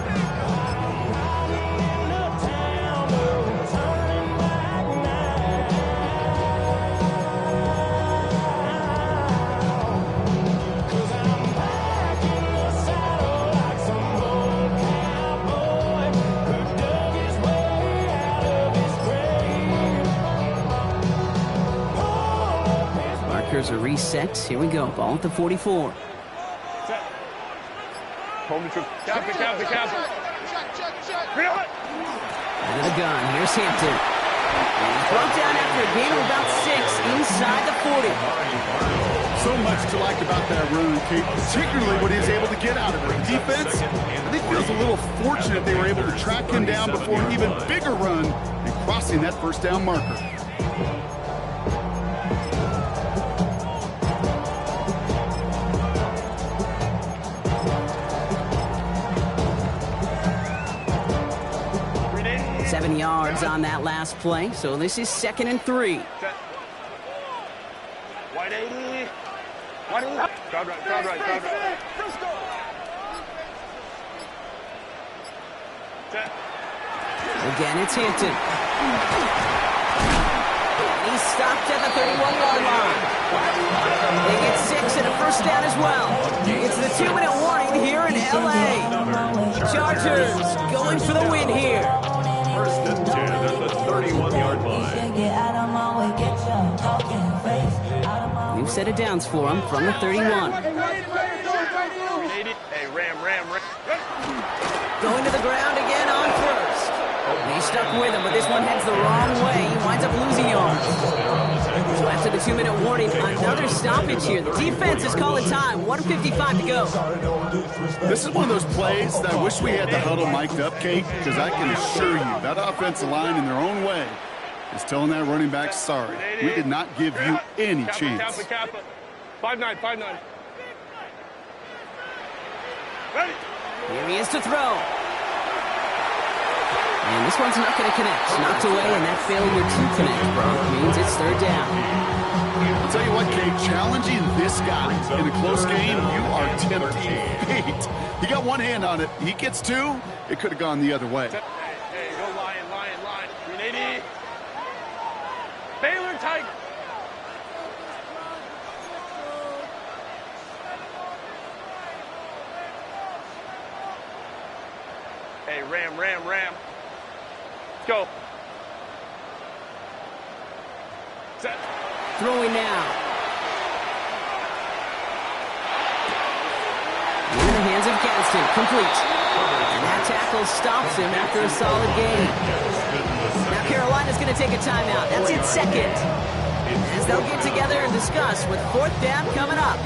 Markers are reset. Here we go. Ball at the 44. Set. Home to cap it, cap it, cap it. Reel it. Into the gun. Here's Hampton. And he's brought down after a gain of about 6 inside the 40. So much to like about that run, Kate, particularly what he was able to get out of it. Defense, I think feels a little fortunate they were able to track him down before an even bigger run and crossing that first down marker. Yards on that last play, so this is 2nd and 3. White 80. White 80. Crowd right, crowd right, crowd right. Set. Again, it's Hampton. He's stopped at the 31-yard line. They get 6 and a first down as well. It's the 2-minute warning here in L.A. Chargers going for the win here. First and 10 at the 31-yard line. New set of downs for him from the 31. Hey, ram. Going to the ground again on first. He's stuck with him, but this one heads the wrong way. He winds up losing yards. So after the 2-minute warning, another stoppage here. The defense is calling time. 1:55 to go. This is one of those plays that I wish we had the huddle mic'd up, Kate, because I can assure you that offensive line in their own way is telling that running back, sorry, we did not give you any chance. 5-9, 5-9. Ready. Here he is to throw. And this one's not going to connect. Knocked away, and that failure to connect, Brock, means it's 3rd down. I'll tell you what, Kate, challenging this guy in a close game, you are tempting fate. He got one hand on it. He gets 2. It could have gone the other way. Hey, go Lion. 380. Baylor Tiger. Hey, ram. Go. Set. Throwing now. In the hands of Gadsden. Complete. And that tackle stops him after a solid gain. Now Carolina's going to take a timeout. That's its 2nd. As they'll get together and discuss with 4th down coming up.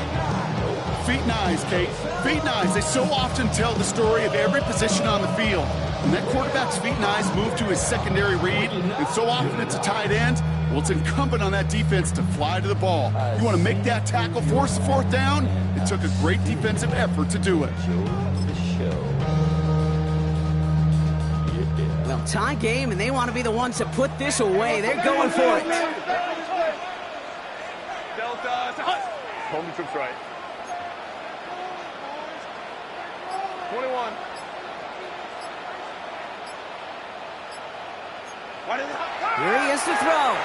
Feet and eyes, Kate. Feet and eyes. They so often tell the story of every position on the field. When that quarterback's feet and eyes move to his secondary read, and so often it's a tight end, well, it's incumbent on that defense to fly to the ball. You want to make that tackle, force the 4th down? It took a great defensive effort to do it. Well, tie game, and they want to be the ones to put this away. They're going for it. Delta. Home troops right. 21. Here he is to throw.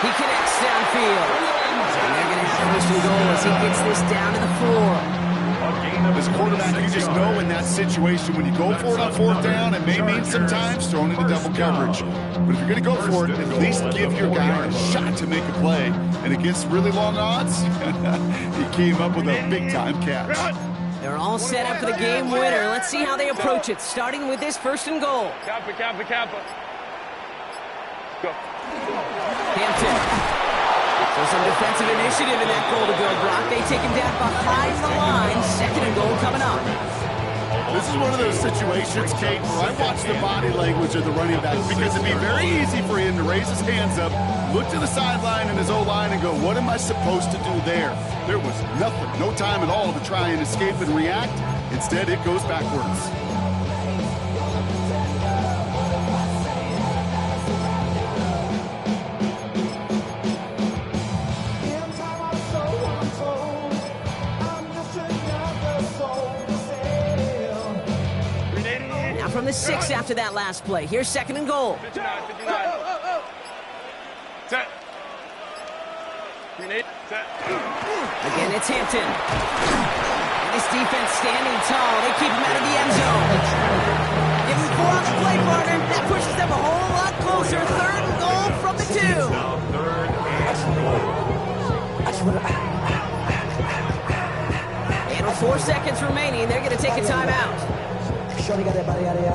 He connects downfield. And they're going to have 1st and goal as he gets this down to the 4. As quarterback, you just know in that situation when you go for it on 4th down, it may mean sometimes thrown into double coverage. But if you're going to go for it, at least give your guy a shot to make a play. And against really long odds, he came up with a big-time catch. They're all set up for the game winner. Let's see how they approach it, starting with this 1st and goal. Kappa. Go. Hampton. So some defensive initiative in that goal to go, Brock. They take him down behind the line. Second and goal coming up. This is one of those situations, Kate, where I watch the body language of the running back because it'd be very easy for him to raise his hands up, look to the sideline and his O-line and go, what am I supposed to do there? There was nothing, no time at all to try and escape and react. Instead, it goes backwards. From the 6 after that last play. Here's second and goal. 59. Set. Grenade. Set. Again, it's Hampton. And this defense standing tall. They keep him out of the end zone. Give him 4 on the play, partner. That pushes them a whole lot closer. Third and goal from the 2. Now third and goal. And with 4 seconds remaining, they're going to take a timeout. Shorty got that body out of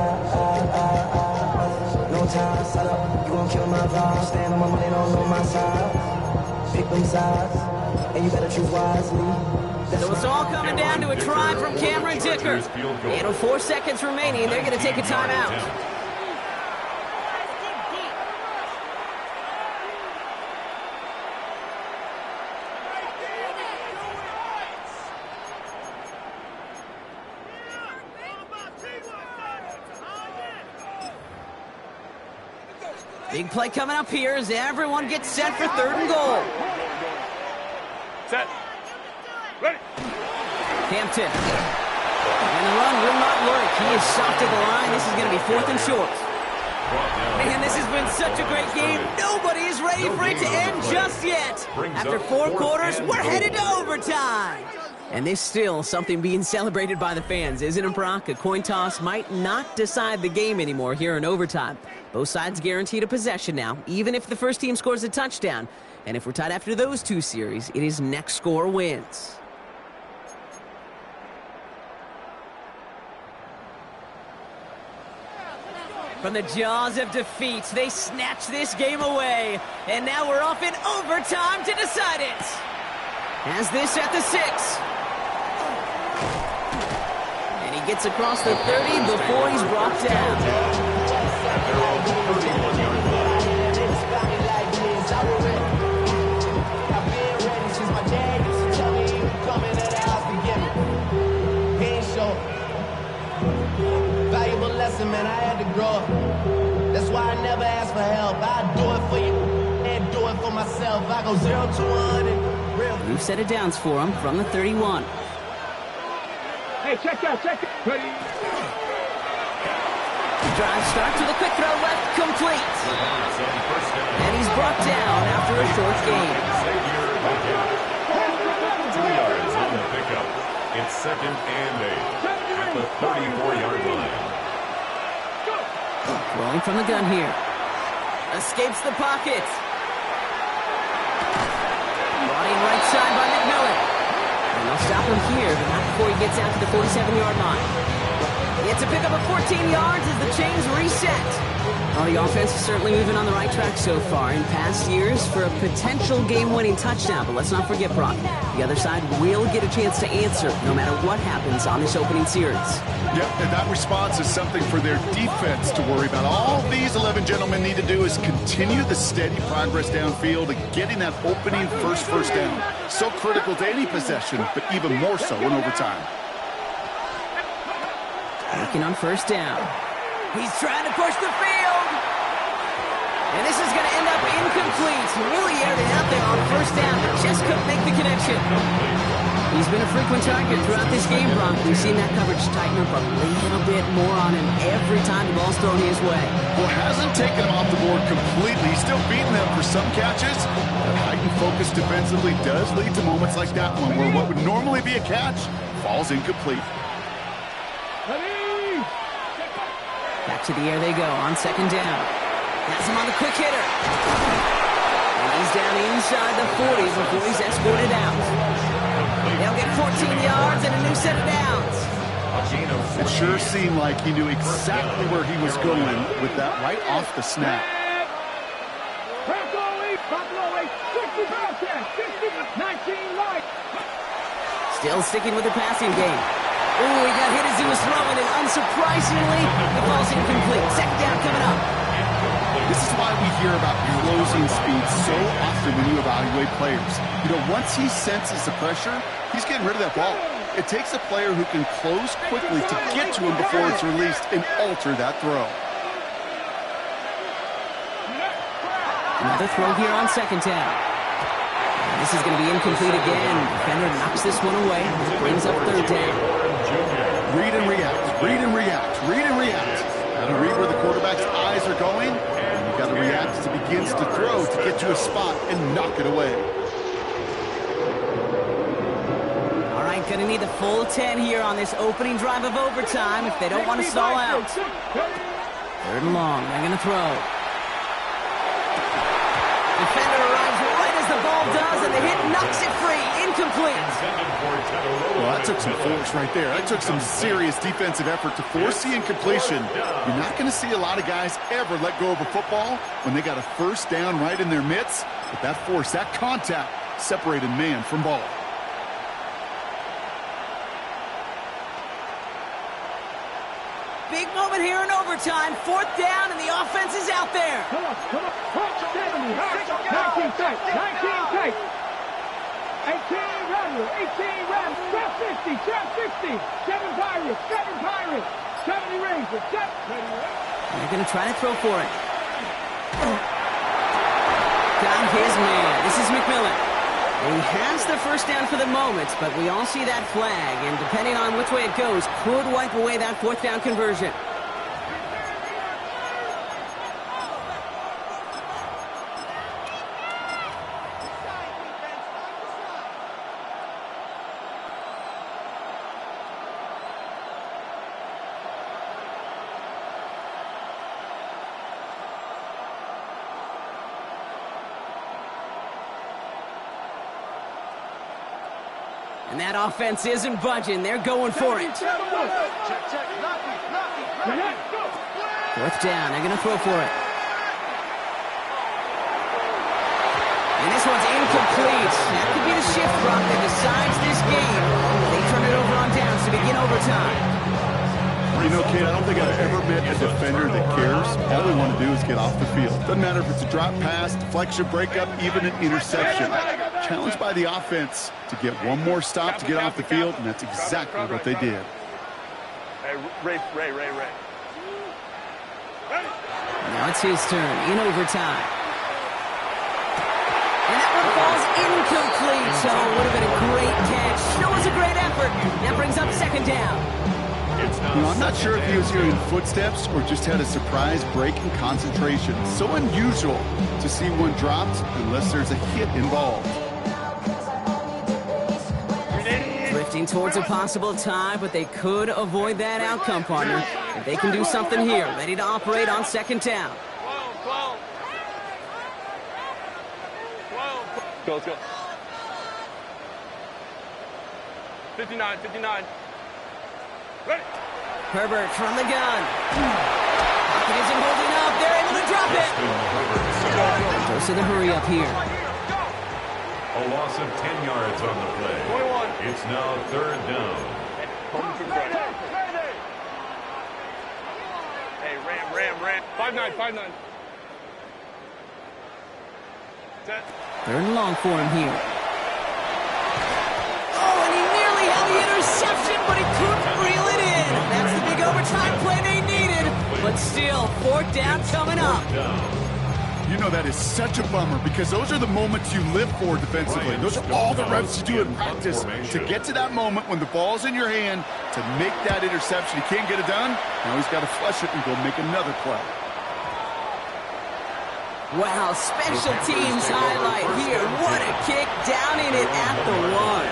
no time, set up, you gon' kill my vibe. Stand on my money, don't know my side. Pick them sides, and you better choose wisely. So it's all coming down to a try from Cameron Dicker. And with 4 seconds remaining, they're going to take a timeout. Big play coming up here as everyone gets set for third and goal. Set. Ready. Hampton. And the run will not work. He is shot to the line. This is going to be 4th and short. Man, this has been such a great game. Nobody is ready for it to end just yet. After 4 quarters, we're headed to overtime. And there's still something being celebrated by the fans, isn't it, Brock? A coin toss might not decide the game anymore here in overtime. Both sides guaranteed a possession now, even if the first team scores a touchdown. And if we're tied after those 2 series, it is next score wins. From the jaws of defeat, they snatch this game away. And now we're off in overtime to decide it. As this at the 6. And he gets across the 30 before he's brought down. Valuable lesson, man, I had to grow up. That's why I never ask for help. I do it for you and do it for myself. I go 0 to 100. New set of downs for him from the 31. Hey, check that. Ready. Drive starts with a quick throw left, complete. And he's brought down after a short gain. 2 yards on the pickup. It's 2nd and 8 at the 34-yard line. Rolling from the gun here. Escapes the pocket. Brought in right side by McMillan. And they'll stop him here, but not before he gets out to the 47-yard line. It's a pickup of 14 yards as the chains reset. Well, the offense is certainly moving on the right track so far in past years for a potential game-winning touchdown. But let's not forget, Brock, the other side will get a chance to answer no matter what happens on this opening series. Yep, and that response is something for their defense to worry about. All these 11 gentlemen need to do is continue the steady progress downfield and getting that opening first down. So critical to any possession, but even more so in overtime. Working on first down. He's trying to push the field. And this is going to end up incomplete. Really aired it out there on first down. Just couldn't make the connection. He's been a frequent target throughout this game, Brock. We've seen that coverage tighten up a little bit more on him every time the ball's thrown his way. Well, hasn't taken him off the board completely. He's still beating them for some catches. But heightened focus defensively does lead to moments like that one, where what would normally be a catch falls incomplete. Back to the air they go on second down. Has him on the quick hitter. And he's down inside the 40 before he's escorted out. They'll get 14 yards and a new set of downs. It sure seemed like he knew exactly where he was going with that right off the snap. Still sticking with the passing game. Ooh, he got hit as he was throwing, and unsurprisingly, the ball's incomplete. Second down coming up. This is why we hear about closing speed so often when you evaluate players. You know, once he senses the pressure, he's getting rid of that ball. It takes a player who can close quickly to get to him before it's released and alter that throw. Another throw here on second down. This is going to be incomplete again. Defender knocks this one away. Brings up third down. Read and react. Read and react. Read and react. Got to read where the quarterback's eyes are going, and you got to react as he begins to throw to get to a spot and knock it away. All right, going to need the full 10 here on this opening drive of overtime if they don't want to stall out. Third and long. They're going to throw. Defender arrives right as the ball does, and the hit knocks it free. Incomplete. Well, that took some force right there. That took some serious defensive effort to force the incompletion. You're not going to see a lot of guys ever let go of a football when they got a first down right in their midst. But that force, that contact, separated man from ball. Big moment here in overtime. Fourth down, and the offense is out there. 19 tight. 18 Rattler. 12 50. 7 Pirates. 70 Rangers. They're going to try to throw for it. Got his man. This is McMillan. He has the first down for the moment, but we all see that flag, and depending on which way it goes, could wipe away that fourth down conversion. And that offense isn't budging. They're going for it. Fourth down. They're going to throw for it. And this one's incomplete. That could be the shift run that decides this game. They turn it over on downs to begin overtime. You know, kid, I don't think I've ever met a defender that cares. All they want to do is get off the field. Doesn't matter if it's a drop pass, deflection, breakup, even an interception. Challenged by the offense to get one more stop to get off the field, and that's exactly what they did. Hey, Ray. Now it's his turn in overtime. And that one falls incomplete. So it would have been a great catch. Still was a great effort. That brings up second down. You know, I'm not sure if he was hearing footsteps or just had a surprise break in concentration. So unusual to see one dropped unless there's a hit involved. Drifting towards a possible tie, but they could avoid that outcome, partner. If they can do something here, ready to operate on second down. 12. Let's go. 59. Ready. Herbert from the gun. Pocket isn't holding up. They're able to drop it. Goes to the hurry up here. A loss of 10 yards on the play. 21. It's now third down. Hey, ram. 5-9. 10. Third and long for him here. Oh, and he nearly had the interception, but he couldn't reel it in. That's the big overtime play they needed. But still, fourth down coming up. You know, that is such a bummer because those are the moments you live for defensively. Those are all the reps you do in practice to get to that moment when the ball's in your hand to make that interception. He can't get it done. Now he's got to flush it and go make another play. Wow, special teams highlight here. What a kick down in it at the one.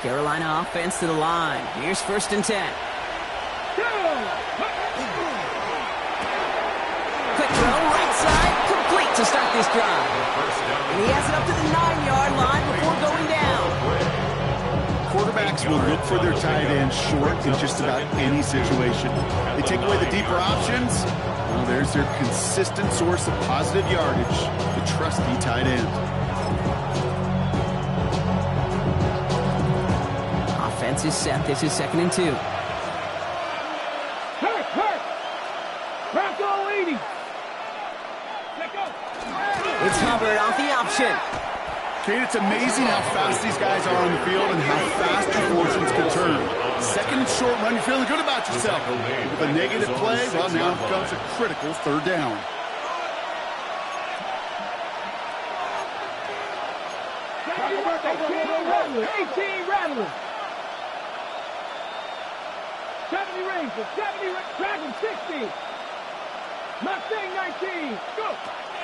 Carolina offense to the line. Here's first and 10. Quick throw, right side, complete to start this drive. And he has it up to the 9-yard line before going will look for their tight end short in just about any situation. They take away the deeper options. Well, there's their consistent source of positive yardage, the trusty tight end. Offense is set. This is 2nd and 2. Hurt! Bronco 80. Let go. It's Hubbard off the option. Kate, it's amazing how fast these guys are on the field and how fast your fortunes can turn. 2nd and short run, you're feeling good about yourself. With a negative play, well, now comes a critical 3rd down. Happy birthday, 18 Rattler. 70 rings, 70 rings, Dragon 60. Mustang 19, go.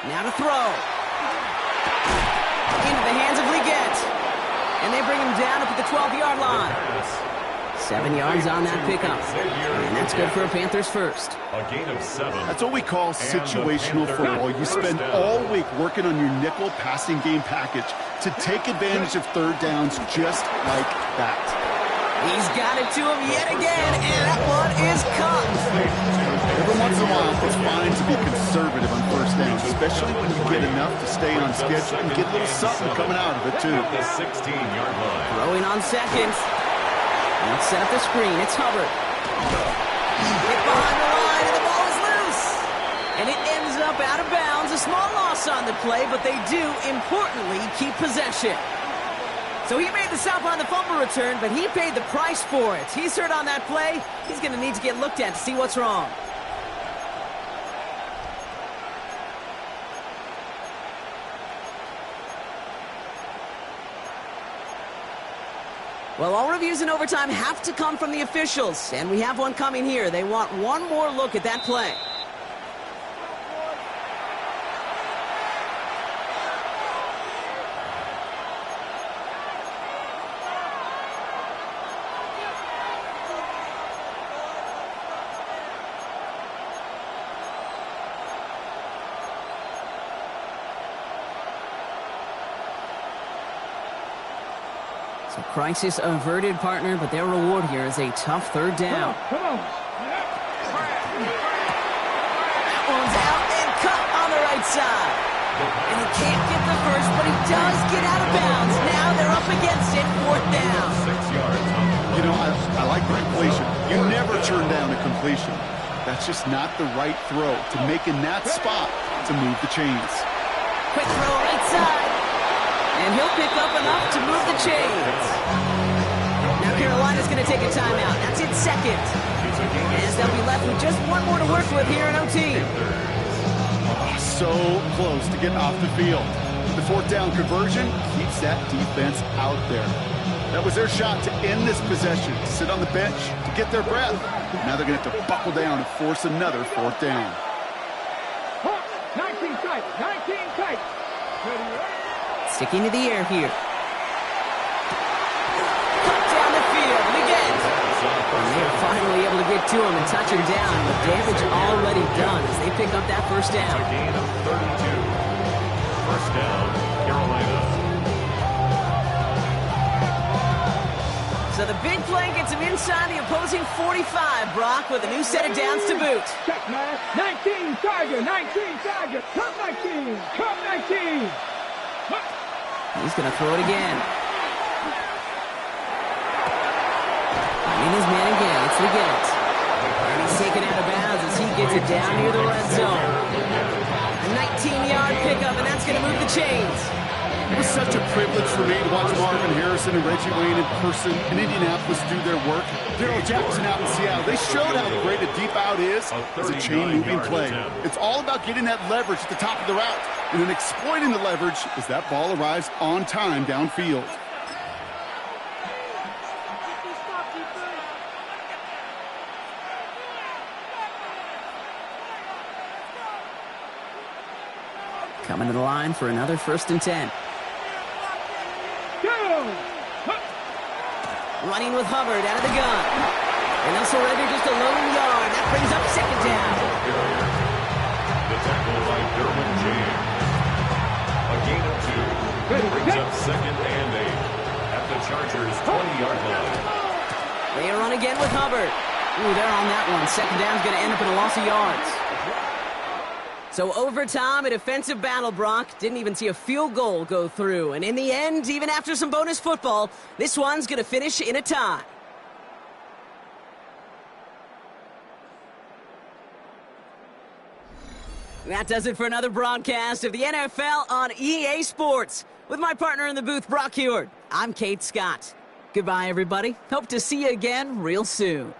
Now to throw. Into the hands of Leggett. And they bring him down up at the 12-yard line. 7 yards on that pickup. And that's good for a Panthers first. A gain of 7. That's what we call situational football. You spend all week working on your nickel passing game package to take advantage of 3rd downs just like that. He's got it to him yet again, and that one is caught. Every once in a while, it's fine to be conservative on 1st down, especially when you get enough to stay on schedule and get a little something coming out of it, too. At the 16-yard line. Throwing on 2nd. Let's set up the screen. It's Hubbard. Hit behind the line, and the ball is loose. And it ends up out of bounds. A small loss on the play, but they do, importantly, keep possession. So he made the stop on the fumble return, but he paid the price for it. He's hurt on that play. He's going to need to get looked at to see what's wrong. Well, all reviews in overtime have to come from the officials, and we have one coming here. They want one more look at that play. So crisis averted, partner, but their reward here is a tough 3rd down. Come on. That one's out and cut on the right side. And he can't get the first, but he does get out of bounds. Now they're up against it, 4th down. 6 yards. You know, I like the completion. You never turn down a completion. That's just not the right throw to make in that spot to move the chains. Quick throw right side. And he'll pick up enough to move the chains. Now Carolina's going to take a timeout. That's it, 2nd. As they'll be left with just one more to work with here in OT. So close to getting off the field. The 4th down conversion keeps that defense out there. That was their shot to end this possession, to sit on the bench, to get their breath. Now they're going to have to buckle down and force another 4th down. 19 tight, 19 tight. Sticking to the air here. Cut down the field. Again. And they're finally able to get to him and touch him down. But damage already done as they pick up that 1st down. A gain of 32. 1st down, Carolina. So the big play gets him inside the opposing 45, Brock, with a new set of downs to boot. Check, man. 19 Tiger, 19 Tiger. Come 19, come 19. He's going to throw it again. Finding his man again. It's Leggett. And he's taken out of bounds as he gets it down near the red zone. A 19-yard pickup, and that's going to move the chains. It was such a privilege for me to watch Marvin Harrison and Reggie Wayne in person in Indianapolis do their work. Daryl Jackson out in Seattle. They showed how great a deep out is as a chain-moving play. It's all about getting that leverage at the top of the route and then exploiting the leverage as that ball arrives on time downfield. Coming to the line for another 1st and 10. Running with Hubbard out of the gun. And they'll surrender just a lone yard. That brings up 2nd down. The tackle by Derwin James. A gain of 2. Brings up 2nd and 8. At the Chargers' 20-yard line. Hubbard. Ooh, they're on that one. Second down's going to end up in a loss of yards. So overtime, a defensive battle, Brock. Didn't even see a field goal go through. And in the end, even after some bonus football, this one's going to finish in a tie. That does it for another broadcast of the NFL on EA Sports. With my partner in the booth, Brock Heward, I'm Kate Scott. Goodbye, everybody. Hope to see you again real soon.